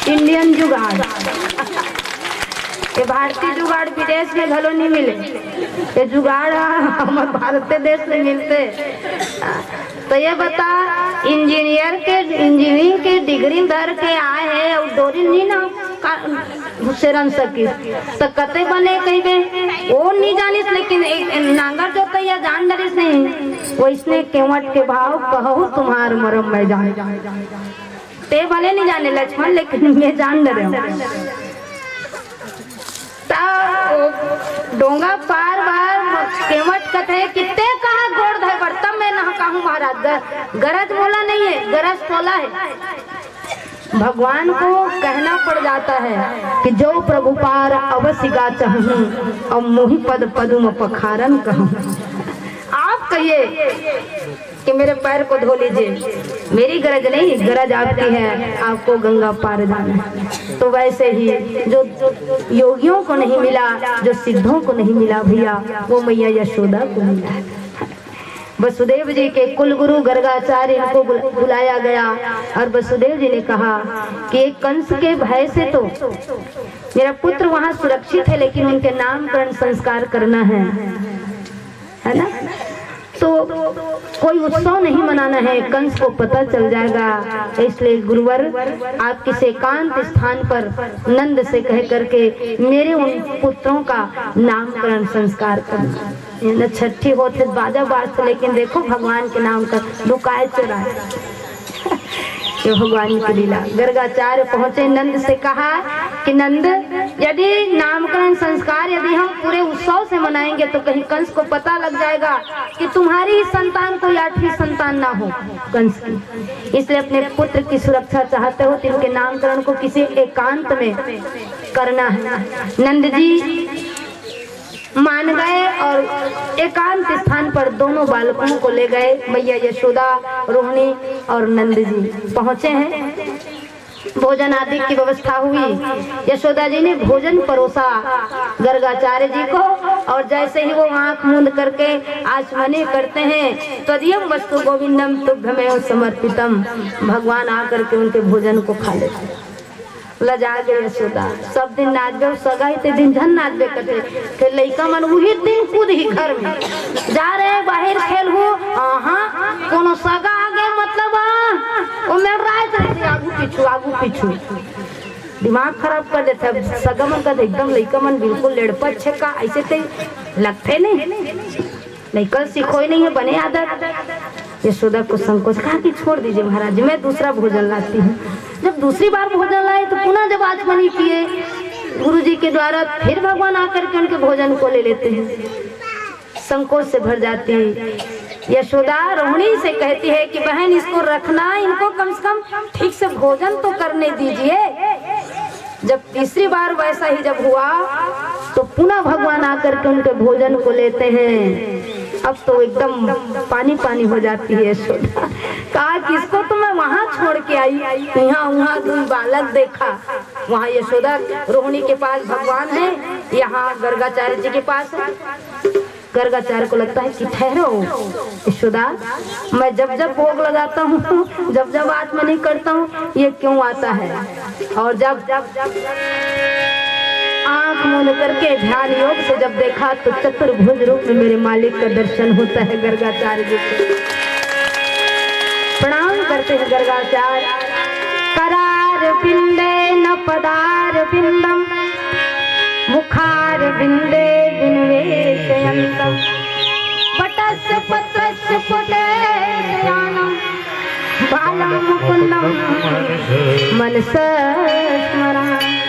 इंडियन जुगाड़। ये भारतीय जुगाड़ विदेश में घलो नहीं मिले, ये जुगाड़ हमारे भारत देश में मिलते। तो ये बता इंजीनियरिंग के डिग्री धर के आए हैं और डोरी नहीं ना से रन सकी तो कते बने कहीं वो नहीं जानिस लेकिन नांगर जो तैया जान डरिस नहीं वो इसने केवट के भाव कहो तुम्हार मरम मैं जान ते भले नहीं जाने लक्ष्मण लेकिन मैं जान रहे हूँ। डोंगा पार बार केवट कथे कितने कहा गोड़ धय बर्तन में ना कहूँ महाराज गरज बोला नहीं है गरज तोला है। भगवान को कहना पड़ जाता है कि जो प्रभु पार अवश्य गा चाहूं और मोहि पद पदुम पखारन कहूं। आप कहिए कि मेरे पैर को धो लीजिए, मेरी गरज नहीं गरज आपकी है, आपको गंगा पार जाना है। तो वैसे ही जो योगियों को नहीं मिला जो सिद्धों को नहीं मिला भैया वो मैया यशोदा को मिला। वसुदेव जी के कुलगुरु गर्गाचार्य इनको बुलाया गया और वसुदेव जी ने कहा कि एक कंस के भय से तो मेरा पुत्र वहां सुरक्षित है, लेकिन उनके नामकरण संस्कार करना है ना, तो कोई उत्सव नहीं मनाना है, कंस को पता चल जाएगा। इसलिए गुरुवर आप किसी एकांत स्थान पर नंद से कह करके मेरे उन पुत्रों का नामकरण संस्कार करना। छठी होते बाजा बाजते, लेकिन देखो भगवान के नाम का लुकाए चुराए ये भगवान की लीला। गर्गाचार्य पहुंचे, नंद से कहा कि नंद, यदि नामकरण संस्कार यदि हम पूरे उत्सव से मनाएंगे तो कहीं कंस को पता लग जाएगा कि तुम्हारी संतान कोई 8वीं संतान ना हो कंस की। इसलिए अपने पुत्र की सुरक्षा चाहते हो तो इनके नामकरण को किसी एकांत में करना है। नंद जी मान गए और एकांत स्थान पर दोनों बालकों को ले गए। मैया यशोदा, रोहिणी और नंद जी पहुंचे हैं। भोजन आदि की व्यवस्था हुई। यशोदा जी ने भोजन परोसा गर्गाचार्य जी को, और जैसे ही वो आंख मूंद करके आचमनी करते हैं, तदीयम वस्तु गोविंदम तुभ्यमेव समर्पितम, भगवान आकर के उनके भोजन को खा लेते। लजा गए यशोदा, सब दिन नाचबे सगाई ते दिन झन नाचबे करते थे लइका मन, वही दिन कूद ही घर में जा रहे बाहर खेल हो, कोनो सगा आगे मतलब वो मेल रात रहते आगू पीछू दिमाग खराब कर देता है। सगा मन का एकदम लइका मन बिल्कुल लेड़पट छे का, ऐसे तो लगते नहीं, लइका सीखो ही नहीं है, बने आदत। यशोदा को संकोच, कहा कि छोड़ दीजिए महाराज, मैं दूसरा भोजन लाती हूँ। जब दूसरी बार भोजन लाए तो पुनः जब आचमनी किए गुरुजी के द्वारा, फिर भगवान आकर के उनके भोजन को ले लेते हैं। संकोच से भर जाती है यशोदा। रोहिणी से कहती है कि बहन इसको रखना, इनको कम से कम ठीक से भोजन तो करने दीजिए। जब तीसरी बार वैसा ही जब हुआ तो पुनः भगवान आकर के उनके भोजन को लेते हैं। अब तो एकदम पानी पानी हो जाती है यशोदा। कहा कि इसको तो मैं वहां छोड़ के आई, यहाँ वहाँ दो बालक देखा, वहाँ यशोदा रोहिणी के पास भगवान है, यहाँ गर्गाचार्य जी के पास है। गर्गाचार्य को लगता है कि ठहरो यशोदा, मैं जब जब भोग लगाता हूँ, जब जब आचमनी करता हूँ, ये क्यों आता है? और जब आंख मूंद करके ध्यान योग से जब देखा तो चतुर्भुज रूप में मेरे मालिक का दर्शन होता है। गर्गाचार्य जी को प्रणाम करते हैं गर्गाचार्य। करार बिंदे न पदार बिंदम, मुखार बिंदे बिनवेशयन्तम, पटस्य पत्रस्य पुटेशयानम, बालम मुकुंदम मनसा स्मरामि।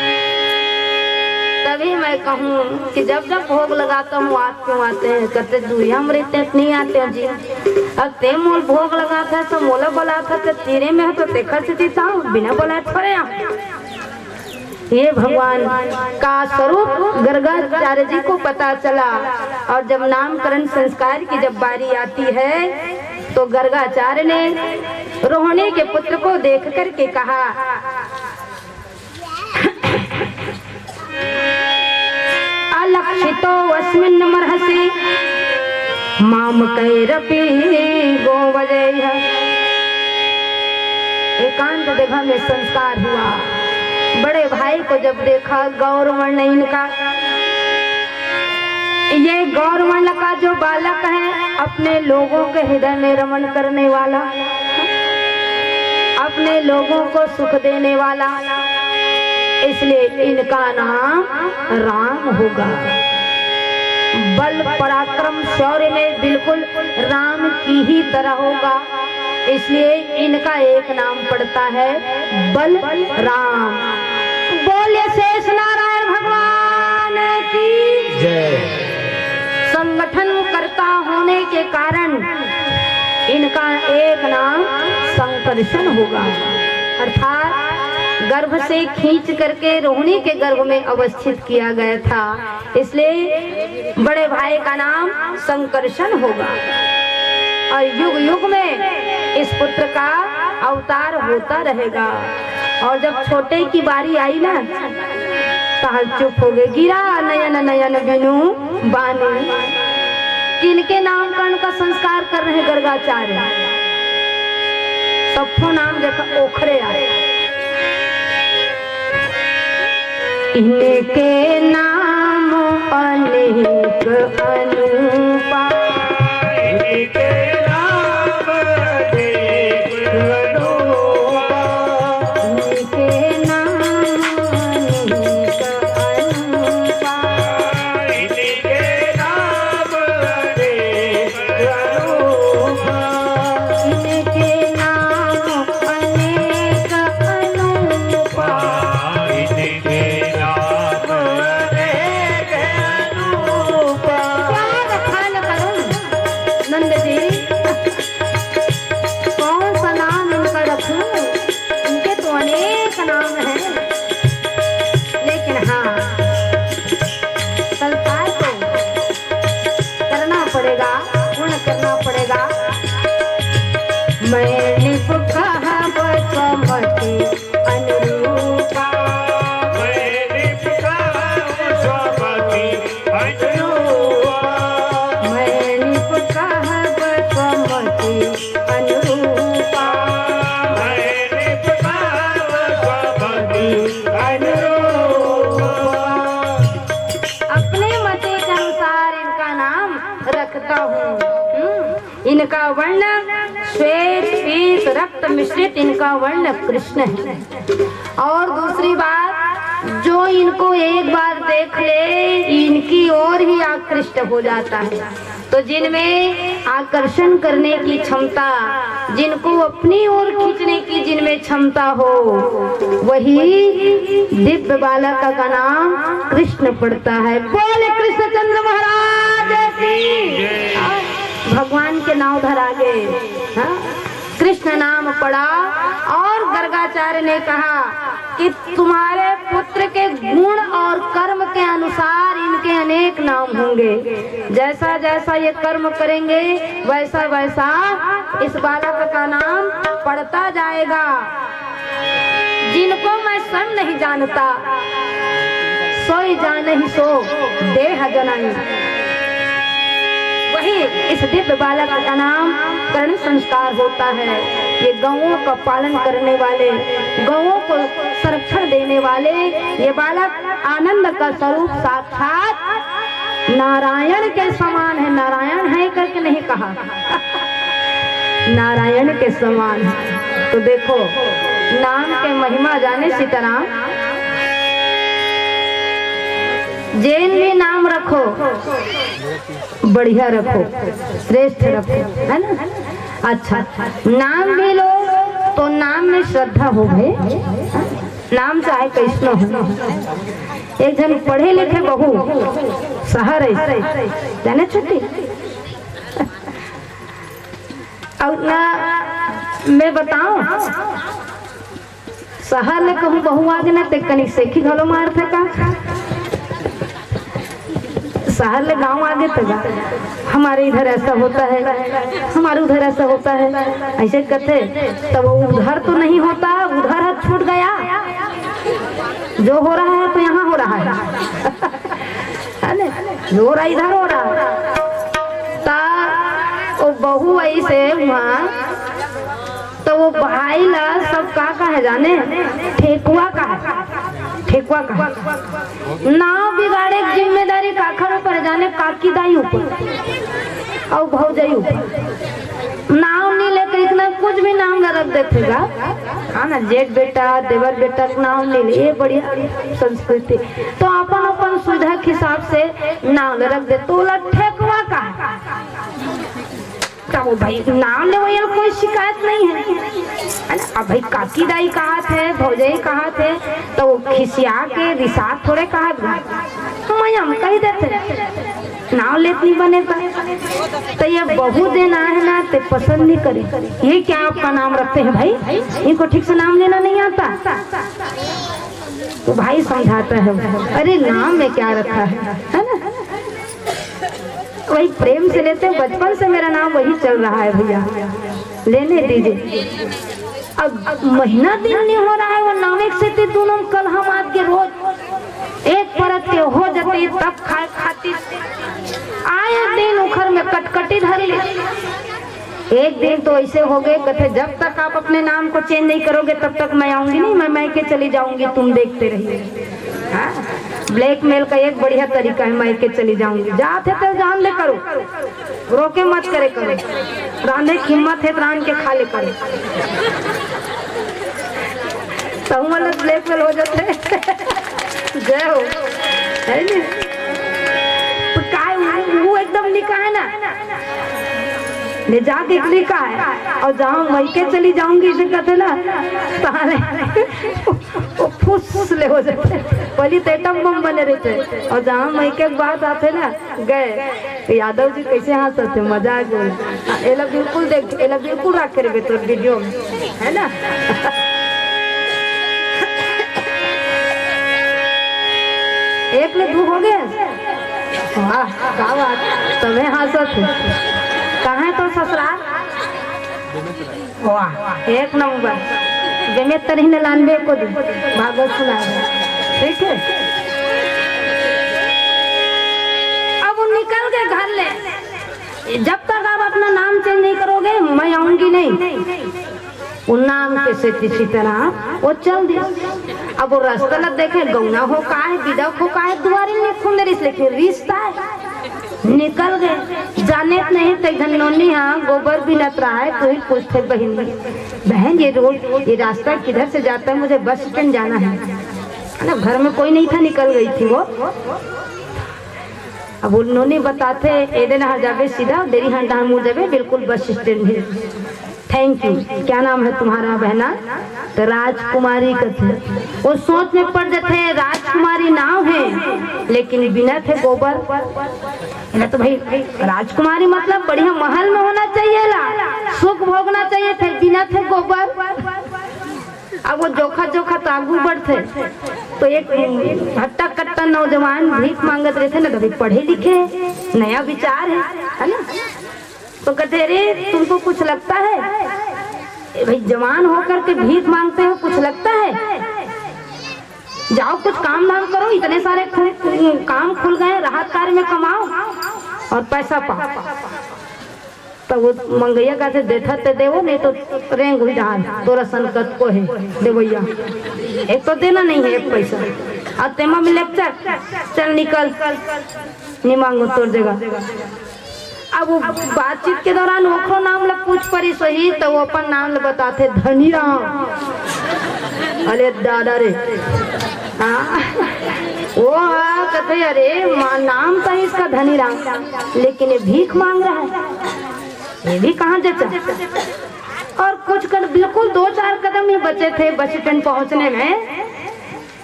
तभी मैं कहूँ कि जब जब भोग लगाता हूँ आप क्यों आते हैं? कहते दूरिया हम रहते हैं, नहीं आते हो जी। अब ते मोल भोग लगा था तो मोला बोला था तो तेरे में हो तो देखा से देता हूँ, बिना बोला थोड़े। ये भगवान का स्वरूप गर्गाचार्य जी को पता चला, और जब नामकरण संस्कार की जब बारी आती है तो गर्गाचार्य ने रोहिणी के पुत्र को देख करके कहा, अलक्षितो अस्मिन् मर्हसि मामकैरपि गोवजैः। एकांत जगह में संस्कार हुआ। बड़े भाई को जब देखा, गौरवर्ण इनका, ये गौरवर्ण का जो बालक है, अपने लोगों के हृदय में रमण करने वाला, अपने लोगों को सुख देने वाला, इसलिए इनका नाम राम होगा। बल पराक्रम शौर्य में बिल्कुल राम की ही तरह होगा, इसलिए इनका एक नाम पड़ता है बल राम। बोले शेष नारायण भगवान की जय। संगठन करता होने के कारण इनका एक नाम संकर्षण होगा, अर्थात गर्भ से खींच करके रोहिणी के गर्भ में अवस्थित किया गया था, इसलिए बड़े भाई का नाम संकर्षण होगा। और युग युग में इस पुत्र का अवतार होता रहेगा। और जब छोटे की बारी आई ना, ताल चुप हो गए। गिरा नयन नयन बिनु बानी, किनके नामकरण का संस्कार कर रहे हैं गर्गाचार्य? सबको नाम देखा ओखरे आए। इनके नाम अनेक अनुपा, इनके नाम अनेक अनुपा, इनके नाम अनेक अनुपा, इनके नाम अनेक अनुपा, इनके नाम अनेक अनुपा। इनके नाम अनेक अनुपा। क्या बखान करूं नंद जी, कौन सा नाम इनका रखूं? इनके तो अनेक नाम हैं, लेकिन हाँ संस्कार तो करना पड़ेगा, पूर्ण करना पड़ेगा। मैं निपुखा बसमती अनुरूपा, मैंने कहा स्वमति अनुरूपा, मैं निपुखा बसमती अनुरूपा। मैंने कहा स्वमति अनुरूपा। अपने मते के अनुसार इनका नाम रखता हूँ। इनका वर्ण श्वेत पीत रक्त मिश्रित, इनका वर्ण कृष्ण है। और दूसरी बात, जो इनको एक बार देख ले इनकी ओर ही आकृष्ट हो जाता है। तो जिनमें आकर्षण करने की क्षमता, जिनको अपनी ओर खींचने की जिनमें क्षमता हो, वही दिव्य बालक का नाम कृष्ण पड़ता है। बोले कृष्णचंद्र महाराज की। भगवान के नाम धर आगे, हाँ? कृष्ण नाम पड़ा। और गर्गाचार्य ने कहा कि तुम्हारे पुत्र के गुण और कर्म के अनुसार इनके अनेक नाम होंगे। जैसा जैसा ये कर्म करेंगे वैसा वैसा इस बालक का नाम पड़ता जाएगा। जिनको मैं स्वयं नहीं जानता, सोई जानहि सो देह जनाई, वही इस दिव्य बालक का नाम कर्ण संस्कार होता है। ये गौओं का पालन करने वाले, गौओं को संरक्षण देने वाले ये बालक आनंद का स्वरूप साक्षात नारायण के समान है। नारायण है करके नहीं कहा, नारायण के समान है। तो देखो नाम के महिमा जाने सीताराम, जैन भी नाम रखो बढ़िया रखो, श्रेष्ठ रखो, है ना? अच्छा, नाम भी लो तो नाम में श्रद्धा हो गए, नाम चाहे कैसनो हो। एक जन पढ़े लिखे बहू शहर है जाने छुट्टी, और ना मैं बताऊं शहर ले कहूँ बहू आगे ना ते कनिक सेखी घलो मार थे का शहर ले गांव आगे तक हमारे इधर ऐसा होता है, हमारे उधर ऐसा होता है, ऐसे कहते तब उधर तो नहीं होता, उधर हाथ छूट गया, जो हो रहा है तो यहाँ हो रहा है, जो हो रहा इधर हो रहा है। ता वो बहू ऐसे वहाँ तो वो भाई ला सब का है जाने, ठेकुआ का है, ठेकुआ का नाव बिगाड़े जिम्मेदारी काखर ऊपर जाने, काकी दाई ऊपर और भौजाई ऊपर। नाव नहीं लेकर इतना कुछ भी नाम रख देखेगा, हाँ ना, जेठ बेटा देवर बेटा नाम नहीं ले, ये बढ़िया संस्कृति। तो अपन अपन सुविधा के हिसाब से नाम रख दे, तो ठेकुआ का है तो भाई नाम ले वही कोई शिकायत नहीं है। अब भाई काकी दाई कहा थे, भौजाई कहा थे, तो वो खिसिया के रिसा थोड़े कहा हम कही देते नाम लेत नहीं बने तो ये बहू देना है ना ते पसंद नहीं करे, ये क्या आपका नाम रखते हैं भाई, इनको ठीक से नाम लेना नहीं आता। तो भाई समझाता है, अरे नाम में क्या रखा है ना, वही प्रेम से लेते हैं, बचपन से मेरा नाम वही चल रहा है भैया, लेने दीजिए। अब महीना दिन नहीं हो रहा है, वो नामिक से थे दोनों कल हम आज के रोज एक परत के हो जाते तब खाए खाती आए दिन उखर में कटकटी धर ली। एक दिन तो ऐसे हो गए, कहते जब तक आप अपने नाम को चेंज नहीं करोगे तब तक मैं आऊंगी नहीं, मैं मायके चली जाऊंगी, तुम देखते रहिए। ब्लैकमेल का एक बढ़िया तरीका है, मायके चली जाऊंगी, जाते तो जान ले करो, रोके मत करे करो, रांधे की हिम्मत है रान के खा ले करो, तो वाला ब्लैकमेल हो जाते। जय हो, है नी? तो काय वो एकदम निका है ना, ले जाके लिखा है, और जहाँ मैके चली जाऊंगी इसे कहते ना वो फुस ले हो जाते, पहले तो एटम बम बने रहते, और जहाँ मैके बात आते ना गए तो यादव जी कैसे हंसते, मजा आ गया। एला बिल्कुल देख, एला बिल्कुल रख रहे तो वीडियो में, है ना। एक ले दो हो गए, वाह क्या बात, तुम्हें हंसत कहाँ है तो ससुराल, वाह एक नंबर, जमे तरह ने लानबे को दी भागवत सुना, ठीक है। अब वो निकल गए घर ले, जब तक आप अपना नाम चेंज नहीं करोगे मैं आऊंगी नहीं, वो नाम के से किसी तरह वो चल दिया। अब वो रास्ता लग देखे, गौना हो का है, विदा हो का है, दुआरे नहीं खुल रही, लेकिन रिश्ता है, निकल गए। जाने नहीं तो इधर नोनी हाँ गोबर भी नत रहा है, तो ही पूछते बहन, बहन ये रोड ये रास्ता किधर से जाता है, मुझे बस स्टैंड जाना है ना, घर में कोई नहीं था, निकल गई थी वो। अब वो नोनी बताते एदे ना जावे सीधा, देरी हाँ डांग मुड़ जावे, बिल्कुल बस स्टैंड है। थैंक यू, क्या नाम है तुम्हारा बहना, तो राजकुमारी का थे। वो सोच में पड़ जाते हैं, राजकुमारी नाम है लेकिन बिना थे गोबर, तो भाई राजकुमारी मतलब बढ़िया महल में होना चाहिए ला, सुख भोगना चाहिए थे, बिना थे गोबर। अब वो जोखा जोखा तो आगू बढ़ते, तो एक हट्टा कट्टा नौजवान भीख मांगत रहे थे ना, कभी पढ़े लिखे नया विचार है ना, तो कहते अरे तुमको कुछ लगता है भाई, जवान होकर के भीख मांगते हो, कुछ लगता है, जाओ कुछ काम धाम करो, इतने सारे काम खुल गए, राहत कार्य में कमाओ और पैसा पाओ। तो वो मंगैया कहते देथा ते देवो, नहीं तो रेंग हुई डाल तोरा संकट को है देवैया, एक तो देना नहीं है एक पैसा, और तेमा में लेक्चर चल निकल नहीं मांगो तोर जगह। अब वो बातचीत के दौरान ओखरो नाम लग पूछ पड़ी सही, तो वो अपन नाम ले बताते धनीराम। अरे दादा रे, हाँ वो कहते अरे नाम तो है इसका धनीराम, लेकिन ये भीख मांग रहा है, ये भी कहाँ जचा। और कुछ कर बिल्कुल 2-4 कदम ही बचे थे बस स्टैंड पहुंचने में,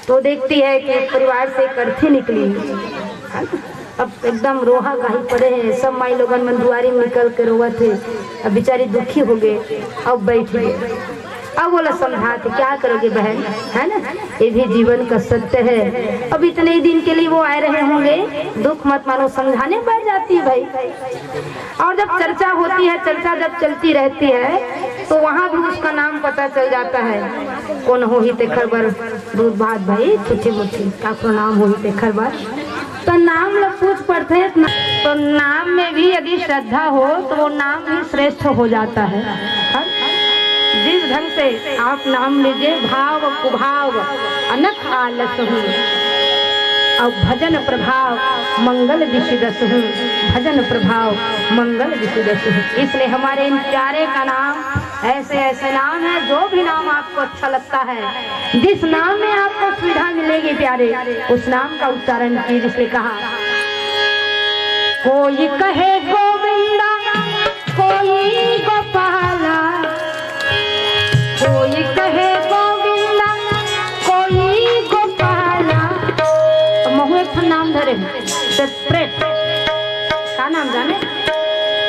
तो देखती है कि परिवार से एक अर्थी निकली, अब एकदम रोहा गाही पड़े हैं, सब माई लोगन मन दुआरी में निकल के रोवा थे, अब बेचारी दुखी हो गए, अब बैठ गए। अब बोला समझाते क्या करोगे बहन, है ना, ये भी जीवन का सत्य है, अब इतने ही दिन के लिए वो आए रहे होंगे, दुख मत मानो, समझाने बैठ जाती है भाई। और जब चर्चा होती है, चर्चा जब चलती रहती है, तो वहाँ भी उसका नाम पता चल जाता है, कौन हो ही ते खरबर दूध भात भाई छुट्टी मुट्ठी का नाम हो ही ते खरबर, तो नाम लोग पूछ पड़ते हैं, तो नाम में भी यदि श्रद्धा हो तो वो नाम भी श्रेष्ठ हो जाता है। जिस ढंग से आप नाम लीजिए, भाव कुभाव अनख आलस हूँ, और भजन प्रभाव मंगल विषुदस हूँ, भजन प्रभाव मंगल विषुदस हूँ। इसलिए हमारे इन प्यारे का नाम ऐसे ऐसे नाम है, जो भी नाम आपको अच्छा लगता है, जिस नाम में आपको सुविधा मिलेगी प्यारे, उस नाम का उच्चारण कीजिए। जिसने कहा कोई कहे गोविंदा, कोई गोपाला, कोई कहे गोविंदा, कोई गोपाला, तो महू एक नाम धरे सेपरेट, क्या नाम जाने,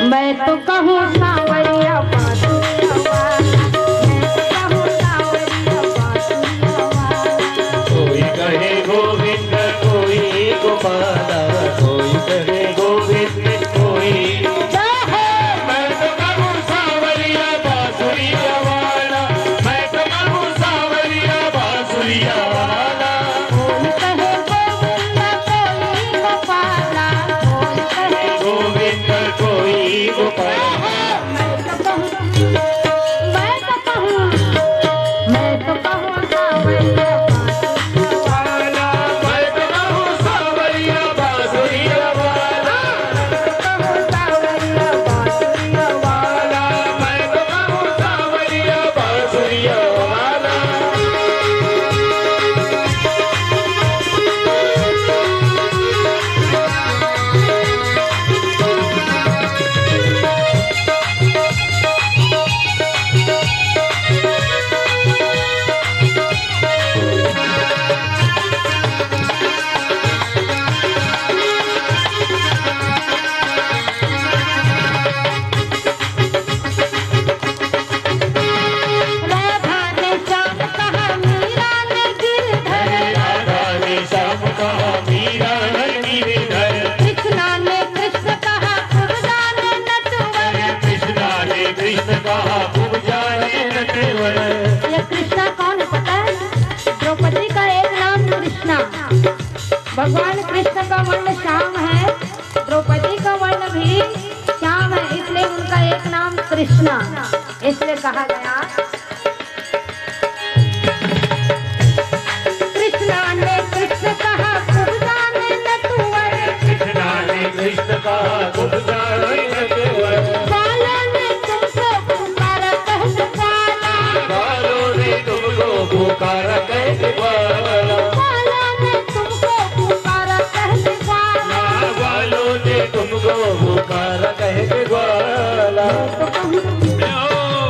मैं तो कहूँ सांवरिया बासुरिया वाला, मैं तो कहूँ सांवरिया बासुरिया वाला। कोई कहे गोविंद कोई गोपाला, कोई कहे गोविंद कोई, मैं तो कहूँ सांवरिया बांसुरिया वाला, मैं तो कहूँ सांवरिया बांसुरिया वाला। कोई कहे गोविंद कोई गोपाला, कोई कहे फरमाया, कृष्णा ने कृष्ण कहा खूब जाने नटवर, कृष्णा ने कृष्ण कहा खूब जाने नटवर, बाला ने तुमको पुकारा कहते बाला, बालों ने तुमको पुकारा कहते बाला, बाला ने तुमको पुकारा कहते बाला, बालों ने तुमको पुकारा कहते बाला।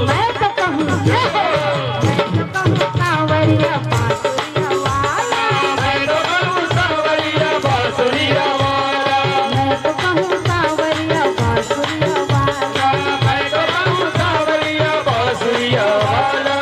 मैं तो कहूँ कांवरिया बांसुरिया वाला, मैं तो कहूँ सांवरिया बांसुरिया वाला, मैं तो कहूँ कांवरिया बांसुरिया वाला। मैं तो कहूँ सांवरिया बांसुरिया वाला।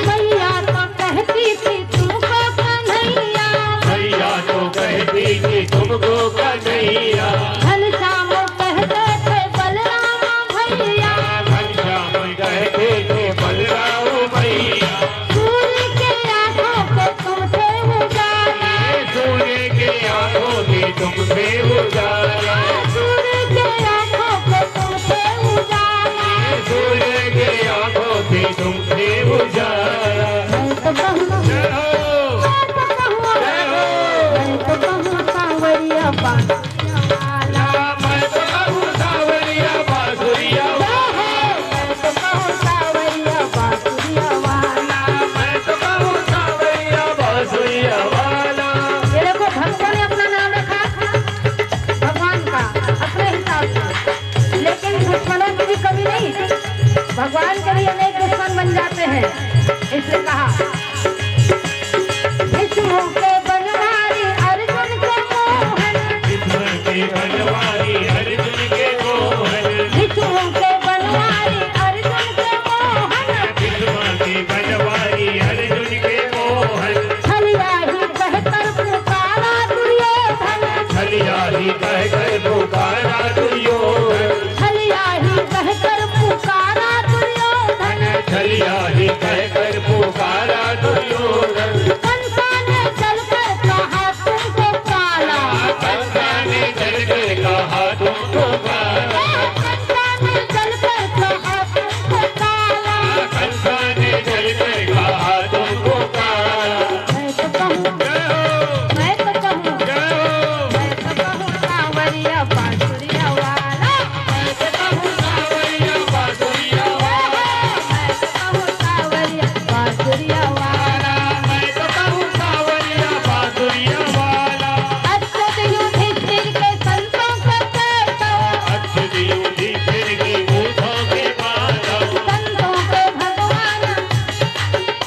मैया तो कहती थी तुमको कन्हैया, भैया तो कहती थी तुमको कन्हैया, घनश्याम कहते थे बलराम भैया, घनश्याम कहते थे बलराम भैया, सूर्य के आंखों पे तुम थे उजाला, सूर्य के आंखों में तुमसे उजाला, सूर्य के आंखों पे तुम थे उजाला। सूर्य के आंखों से तुमसे उजाला। मैं तो कहूँ, जय हो, मैं तो कहूँ कांवरिया बांसुरिया वाला, मैं तो कहूँ सांवरिया बांसुरिया वाला, मैं तो कहूँ कांवरिया बांसुरिया वाला। मैं तो कहूँ सांवरिया बांसुरिया वाला। ये देखो भक्तों ने अपना नाम रखा भगवान का अपने हिसाब से, लेकिन दुश्मनों की भी कमी नहीं, भगवान के भी अनेक दुश्मन बन जाते हैं। इसलिए कहा विष्णु के बनवारी अर्जुन के मोहन, कृष्ण की बनवारी अर्जुन के मोहन, विष्णु के बनवारी अर्जुन के मोहन, कृष्ण की बनवारी अर्जुन के मोहन, छलिया ही कहकर पुकारा दुर्योधन, छलिया ही कहकर पुकारा दुर्योधन, छलिया ही कहकर पुकारा दुर्योधन, छलिया ही कहकर पुकारा दुर्योधन, कंसा ने चलकर कहा तुमको काला, कंसा ने चलकर कहा तुमको काला, कंसा ने चलकर कहा तुमको काला। कंसा ने चलकर कहा तुमको काला। मैं तो कहूँ, जय हो, मैं तो कहूँ, जय हो, मैं तो कहूँ कांवरिया बांसुरिया वाला, मैं तो कहूँ सांवरिया बांसुरिया वाला, मैं तो कहूँ कांवरिया बांसुरिया वाला। मैं तो कहूँ सांवरिया बांसुरिया वाला। अच्युत युधिष्ठिर के संतों को कहता, अच्युत युधिष्ठिर की मूठों के माधव, संतों के भगवान,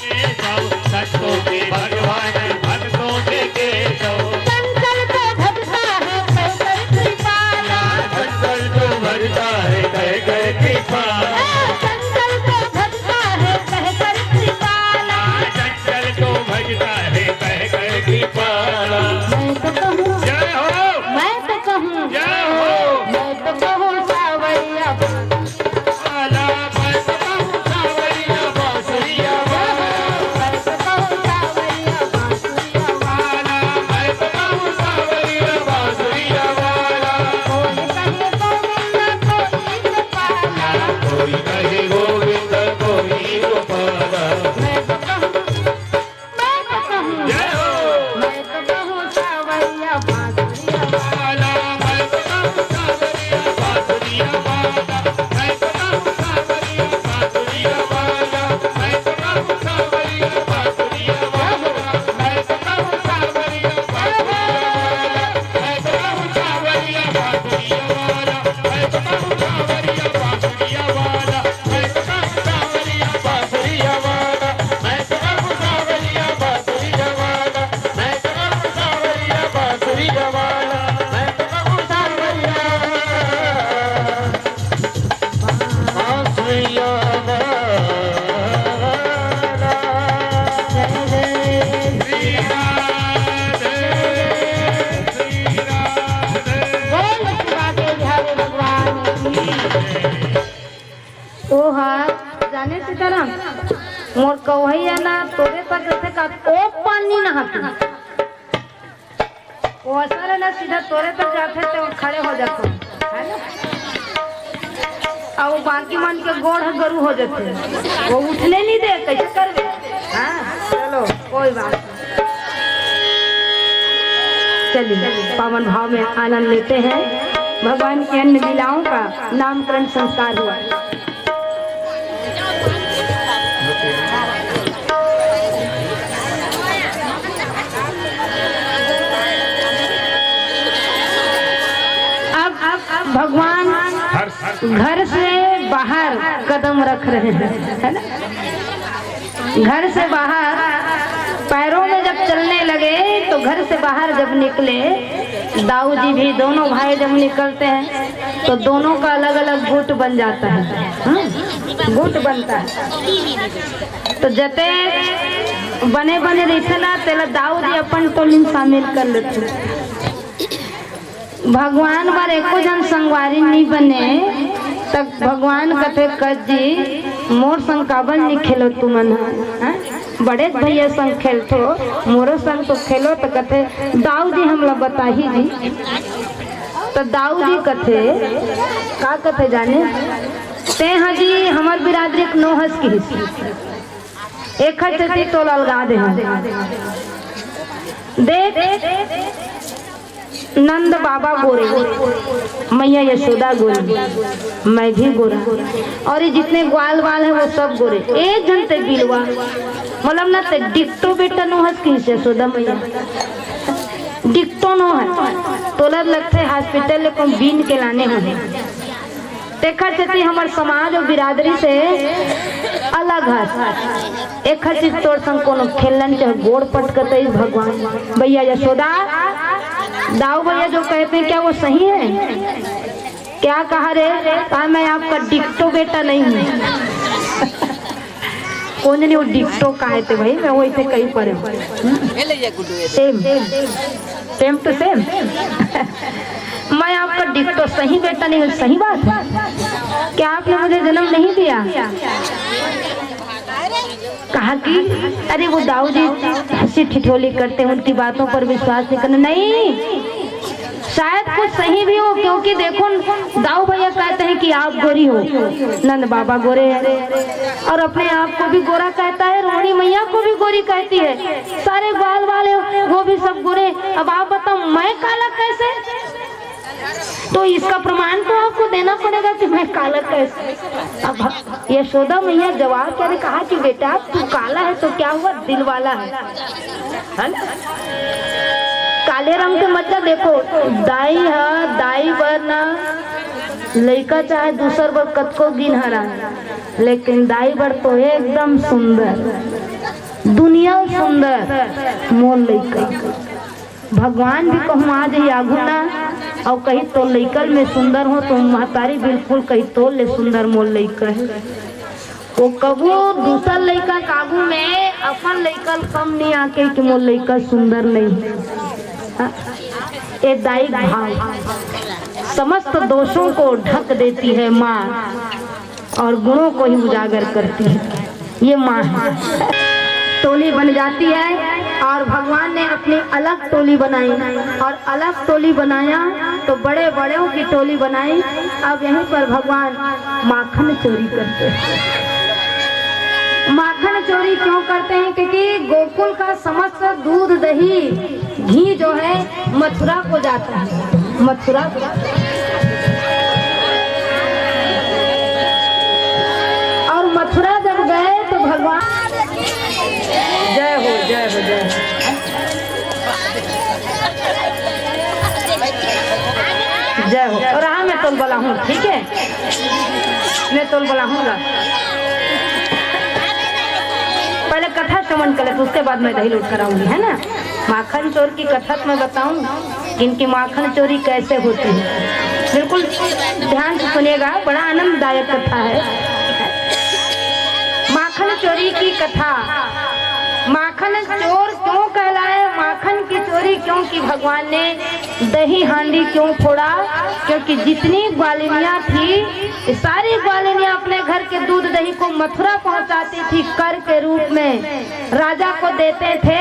केशव संतों के भगवान, भक्तों के केशव, संकल को भगता है कहकर कृपाला, संकल को भरता है कहकर कृपाला, संकल को भगता है कहकर कृपाला। संकल को भजता है कहकर कृपाला। मैं तो कहूँ, जय हो, मैं तो कहूँ, जय हो, मैं तो कहूँ सावरिया वाला, मैं तो कहूँ सांवरिया बांसुरिया वाला, मैं तो कहूँ सावरिया मोर कौहैया ना तोरे तक ऐसे का ओ पानी नहाती वो असर ना सीधा तोरे तक जाते तो खड़े हो जाते है ना, और बाकी मन के गोड़ गरु हो जाते वो उठने नहीं दे, कैसे करवे। हाँ चलो कोई बात नहीं, चलिए पावन भाव में आनंद लेते हैं। भगवान की अन्य लीलाओं का नामकरण संस्कार हुआ। अब भगवान घर से बाहर कदम रख रहे हैं, है ना। घर से बाहर पैरों में जब चलने लगे तो घर से बाहर जब निकले, दाऊ जी भी दोनों भाई जब निकलते हैं तो दोनों का अलग अलग गुट बन जाता है, गुट बनता है। तो जते बने बने रहते ना तेला दाऊ जी अपन टोली में शामिल कर लेते। भगवान बार एको जन संगवारी नहीं बने तब भगवान कथे कज जी मोर संग काबल नहीं खेलो तुमन, बड़े भैया संग खेलतो मोरो संग तो खेलो। तो कथे दाऊ जी हमला बताही जी। तो दाऊ जी कथे का कथे जाने ते हाँ जी हमार बिरादरी के नोहस की हिस्सी एक हट तो ललगा दे देख नंद बाबा गोरे, मैया यशोदा गोरी, मैं भी गोरा, और ये जितने ग्वाल वाल है वो सब गोरे। एक जन ते बिलवा मतलब ना ते डिक्टो बेटा नो हस की यशोदा मैया डिक्टो नो है तोला लगते हॉस्पिटल ले को बीन के लाने होने। देखा चती हमार समाज और बिरादरी से अलग है। एक हर चीज तोड़ संग कोनो खेलन चाहे गोड़ पटकते भगवान भैया यशोदा दाऊ भैया जो कहते हैं क्या वो सही है? क्या कहा रे? कहा मैं आपका डिक्टो बेटा नहीं हूँ। कौन नहीं वो डिक्टो कहे थे भाई, मैं वही से कहीं पर सेम सेम टू सेम। मैं आपका डिक्टो सही बेटा नहीं हूँ। सही बात है क्या आपने मुझे जन्म नहीं दिया? कहा कि अरे वो दाऊ जी हंसी ठिठोली करते हैं, उनकी बातों पर विश्वास नहीं करना। नहीं, शायद कुछ सही भी हो, क्योंकि देखो दाऊ भैया कहते हैं कि आप गोरी हो, नंद बाबा गोरे हैं और अपने आप को भी गोरा कहता है, रोहिणी मैया को भी गोरी कहती है, सारे बाल वाले वो भी सब गोरे। अब आप बताओ मैं काला कैसे? तो इसका प्रमाण तो आपको देना पड़ेगा कि मैं काला कैसे। अब यशोदा मैया जवाब क्या ने कहा कि बेटा तू काला है तो क्या हुआ, दिल वाला है ना। काले रंग के मतलब देखो दाई है, दाई वरना लड़का चाहे दूसर बर कतको गिन हरा, लेकिन दाई बर तो एकदम सुंदर, दुनिया सुंदर मोर लड़का। भगवान भी कहूँ आ जाइए आगू ना और कहीं तो लइकल में सुंदर हो तो महतारी बिल्कुल कहीं तो ले सुंदर मोर लइका है। वो कबू दूसर लइका काबू में अपन लइकल कम नहीं आके कि मोर लइका सुंदर नहीं है। ए दाई भाव समस्त दोषों को ढक देती है माँ और गुणों को ही उजागर करती है। ये माँ है। टोली बन जाती है और भगवान ने अपनी अलग टोली बनाई और अलग टोली बनाया तो बड़े बड़ों की टोली बनाई। अब यहीं पर भगवान माखन चोरी करते हैं। माखन चोरी क्यों करते हैं? क्योंकि गोकुल का समस्त दूध दही घी जो है मथुरा को जाता है, मथुरा को। और मथुरा जब गए तो भगवान जय हो जय हो जय हो। जय हो। और हाँ मैं तोल बोला हूँ, ठीक है मैं तोल बोला हूँ। पहले कथा श्रवण कर ले, उसके बाद मैं दही लूट कराऊंगी, है ना। माखन चोर की कथा मैं बताऊं कि इनकी माखन चोरी कैसे होती है। बिल्कुल ध्यान से सुनिएगा, बड़ा आनंददायक कथा है। माखन चोरी की कथा। माखन चोर क्यों कहलाए? माखन की चोरी चोरी क्यों की भगवान ने? दही हांडी क्यों फोड़ा? क्योंकि जितनी ग्वालिनियाँ थी सारी ग्वालिनियाँ अपने घर के दूध दही को मथुरा पहुंचाती थी, कर के रूप में राजा को देते थे।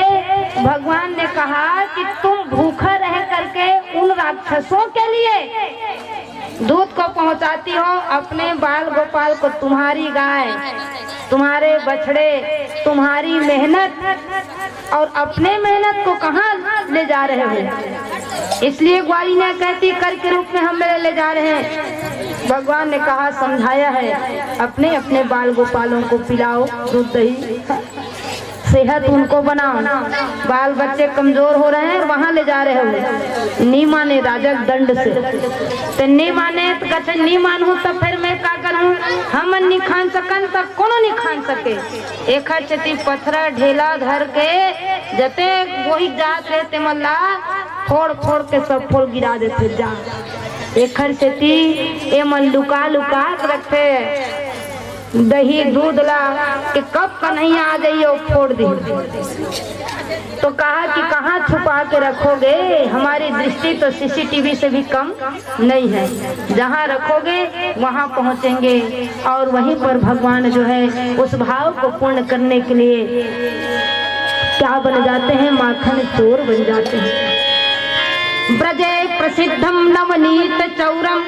भगवान ने कहा कि तुम भूखा रह करके उन राक्षसों के लिए दूध को पहुंचाती हो, अपने बाल गोपाल को, तुम्हारी गाय, तुम्हारे बछड़े, तुम्हारी मेहनत और अपने मेहनत को कहाँ ले जा रहे हो? इसलिए ग्वालिनियाँ कहती कर के रूप में हम मेरे ले जा रहे हैं। भगवान ने कहा, समझाया है, अपने अपने बाल गोपालों को पिलाओ दूध दही, सेहत उनको बनाओ। बाल बच्चे कमजोर हो रहे हैं और वहां ले जा रहे हो। नहीं माने राजा दंड से, तो नहीं माने तो कहते नहीं मानू तो फिर मैं का करूं? हम नहीं खान सकन तो कोनो नहीं खान सके। एक चती पथरा ढेला धर के जते वही जात रहते मल्ला फोड़ फोड़ के सब फोड़ गिरा देते जा। एक चती ये मन लुका लुका के रखते दही दूध ला कि कब कन्हैया आ जाइए और फोड़ दी। तो कहा कि कहाँ छुपा के रखोगे? हमारी दृष्टि तो सीसीटीवी से भी कम नहीं है, जहाँ रखोगे वहाँ पहुँचेंगे। और वहीं पर भगवान जो है उस भाव को पूर्ण करने के लिए क्या बन जाते हैं? माखन चोर बन जाते हैं। ब्रजे प्रसिद्धम नवनीत चौरम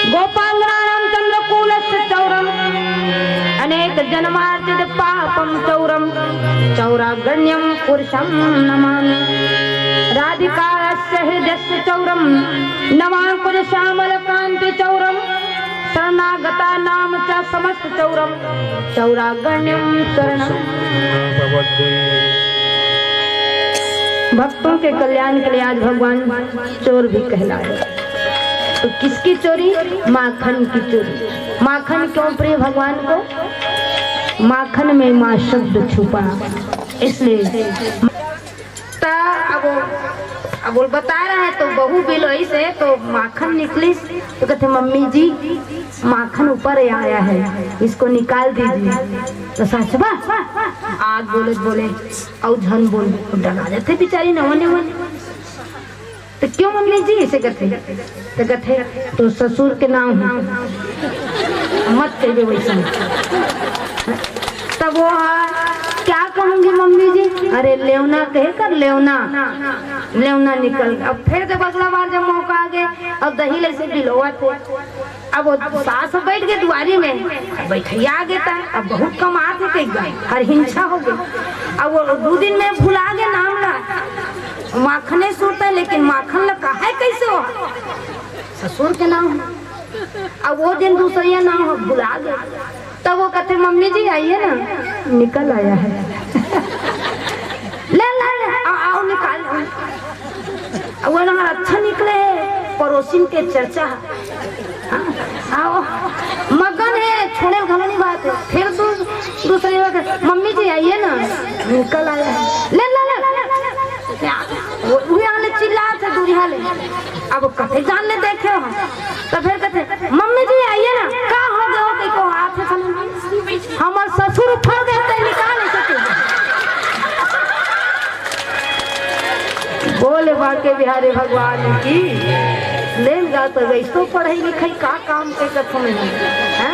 गोपांगनानां चंद्रकूलस्य चौरम अनेक जन्मार्जित पापम चौरम चौरागण्यम पुरुषम नमामि। राधिकास्य हृदयस्य चौरम नवांकुर श्यामल कांति चौरम शरणागता नाम च समस्त चौरम चौरागण्यम शरणम। भक्तों के कल्याण के लिए आज भगवान चोर भी कहलाए। तो किसकी चोरी? माखन की चोरी। माखन क्यों प्रिय भगवान को? माखन में माँ शब्द छुपा, इसलिए अब वो बता रहा है। तो बहू बिलोई से तो माखन निकली, तो कहते मम्मी जी माखन ऊपर आया है, इसको निकाल दीजिए। तो सासुबा आज बोले और झन बोले डरा जाते बेचारी नवने वाले। तो क्यों मम्मी जी ऐसे कहते? तो कहते तो ससुर के नाम है, मत कहिए वैसा। तब वो क्या कहूंगी मम्मी जी? अरे लेवना कहे कर, लेवना निकल। अब फिर जब अगला बार जब मौका आ गया अब दही ले से बिलोवा थे। अब वो सास बैठ गए दुआरी में, बैठिया आ गया। अब बहुत कम आते थे, हर हिंसा हो गई। अब वो 2 दिन में भुला गए नाम ला, माखने सूरता है, लेकिन माखन लगा है कैसे हो? ससुर के नाम। अब वो दिन दूसरा नाम हो, भुला गए। तब वो कहते मम्मी जी आइए ना, निकल आया है। ले आओ निकाल। वो ना अच्छा निकले, पड़ोसिन के चर्चा। आओ मगन है, छोड़े घलोनी बात है। फिर दूसरी बात मम्मी जी आइए ना, निकल आया है। ले वो चिल्ला थे दूरी हाले। अब कथे जान ले देखे हो, तो फिर कहते मम्मी जी आइए ना, का हो गया हो को हाथ से हमार ससुर उठा देते निकाल सके। बोले बाके बिहारी भगवान की ले जाता वैसो पढ़ाई लिखाई का काम के कथों में है?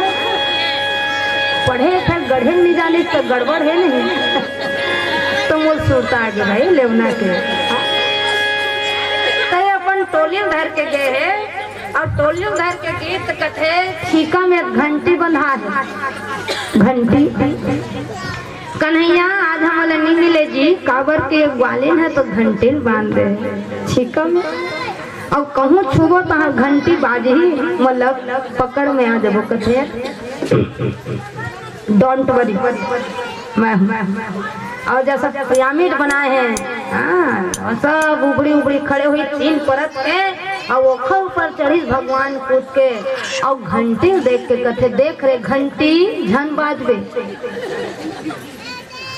पढ़े फिर गढ़े नहीं जाने तो गड़बड़ है नहीं। तो वो सोचता आगे भाई लेवना के टोलियों धर के गए है। और टोलियों धर के गीत कथे ठीका में घंटी बंधा है। घंटी कन्हैया आज हमारे नहीं मिले जी, काबर के ग्वालिन है तो घंटी बांध दे ठीका में। और कहूँ छुबो तो घंटी बाजी मतलब पकड़ में आ जाबो। कथे डोंट वरी मैं हूँ। और जैसा पिरामिड बनाए हैं और सब उबड़ी खड़े हुई 3 परत के, और वो ऊपर चढ़ी भगवान कूद के और घंटी देख के कथे देख रहे घंटी झन बाजबे।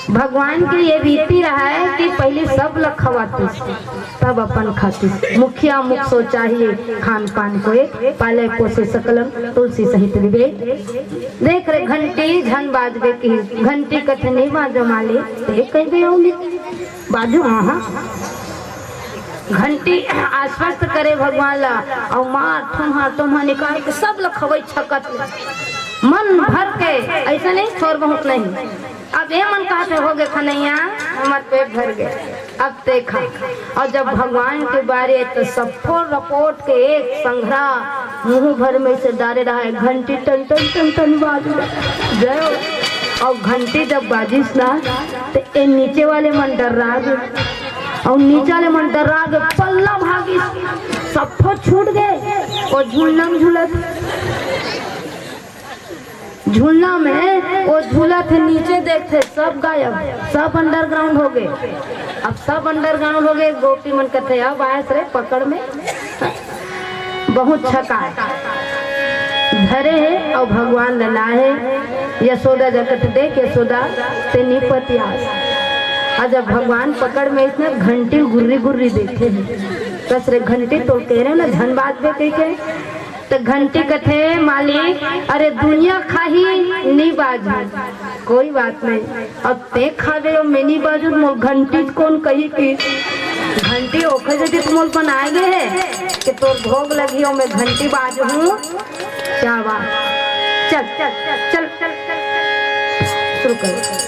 भगवान की ये रीति रहा है कि पहले सब लोग खवाते तब अपन खाते। मुखिया मुख सो चाहिए खान पान को एक पाले पोसे सकलम तुलसी सहित विवेक। देख रहे घंटी झन बाजबे की घंटी कथे नहीं बाजो माले कह गए बाजू। हाँ घंटी आश्वस्त करे भगवान ला और मार तुम्हा निकाल के सब लोग खबई छकत मन भर के, ऐसा नहीं थोड़ बहुत नहीं। अब ये मन कहते हो गए खनैया हमारे पेट भर गए अब देखा। और जब भगवान के बारे तो सब रपोट के एक संघरा मुंह भर में से डाले रहा है। घंटी टन टन टन टन बाजू जय। और घंटी जब बाजिश ना तो ये नीचे वाले मन डर्रा गए और नीचे वाले मन डर्रा गए, पल्ला भागी सब छूट गए। और झूलना में झूलना में वो झूला थे नीचे देखते सब गायब, सब अंडरग्राउंड हो गए। अब सब अंडरग्राउंड हो गए। गोपी मन कहते अब आए रे पकड़ में बहुत छका धरे है। और भगवान लला है यशोदा जगत देख यशोदा ते निपति आस। और जब भगवान पकड़ में इसने घंटी गुर्री गुर्री देखे हैं बस रे घंटी तो कह रहे ना धनबाद में कह के तो घंटी कथे मालिक अरे दुनिया खाही नहीं बाजू कोई बात नहीं। अब ते खावे और मैं नहीं बाजू मोल घंटी कौन कही कि घंटी ओखे जैसे तुम बनाए गए है कि तोर भोग लगी हो मैं घंटी बाजू हूँ क्या बात। चल चल चल चल चल शुरू करो।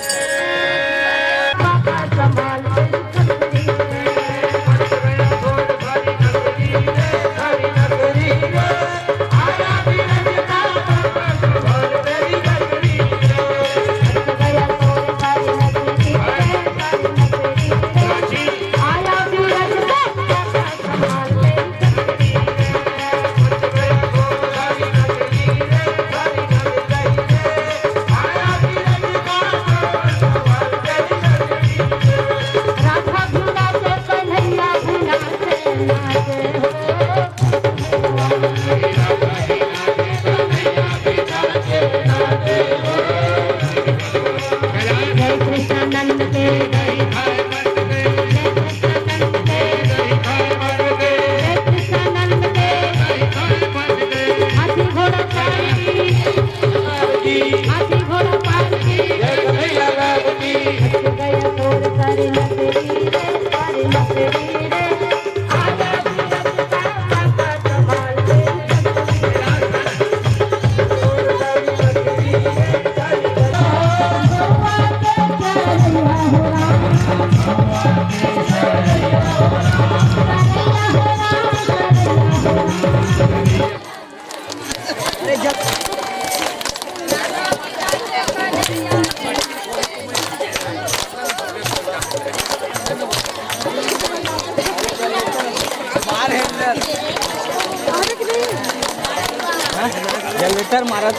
जनरेटर मारा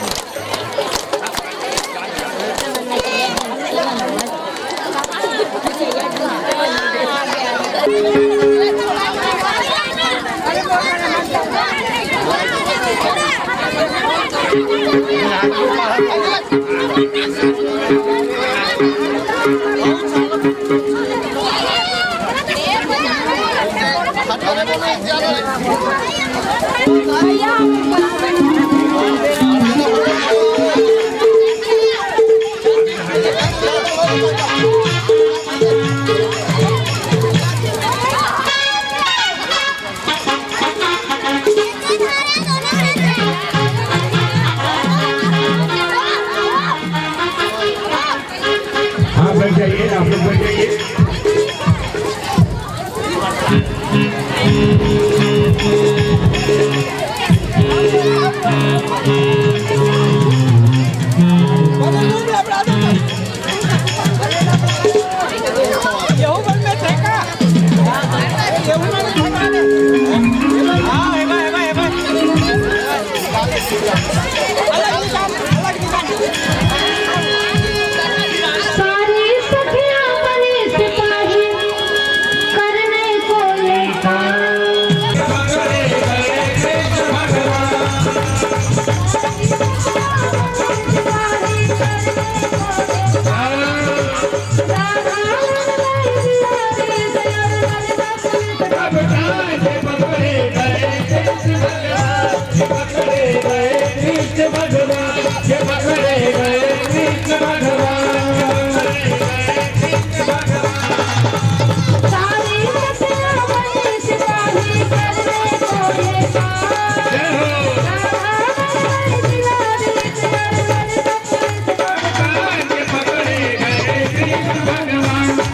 भगवान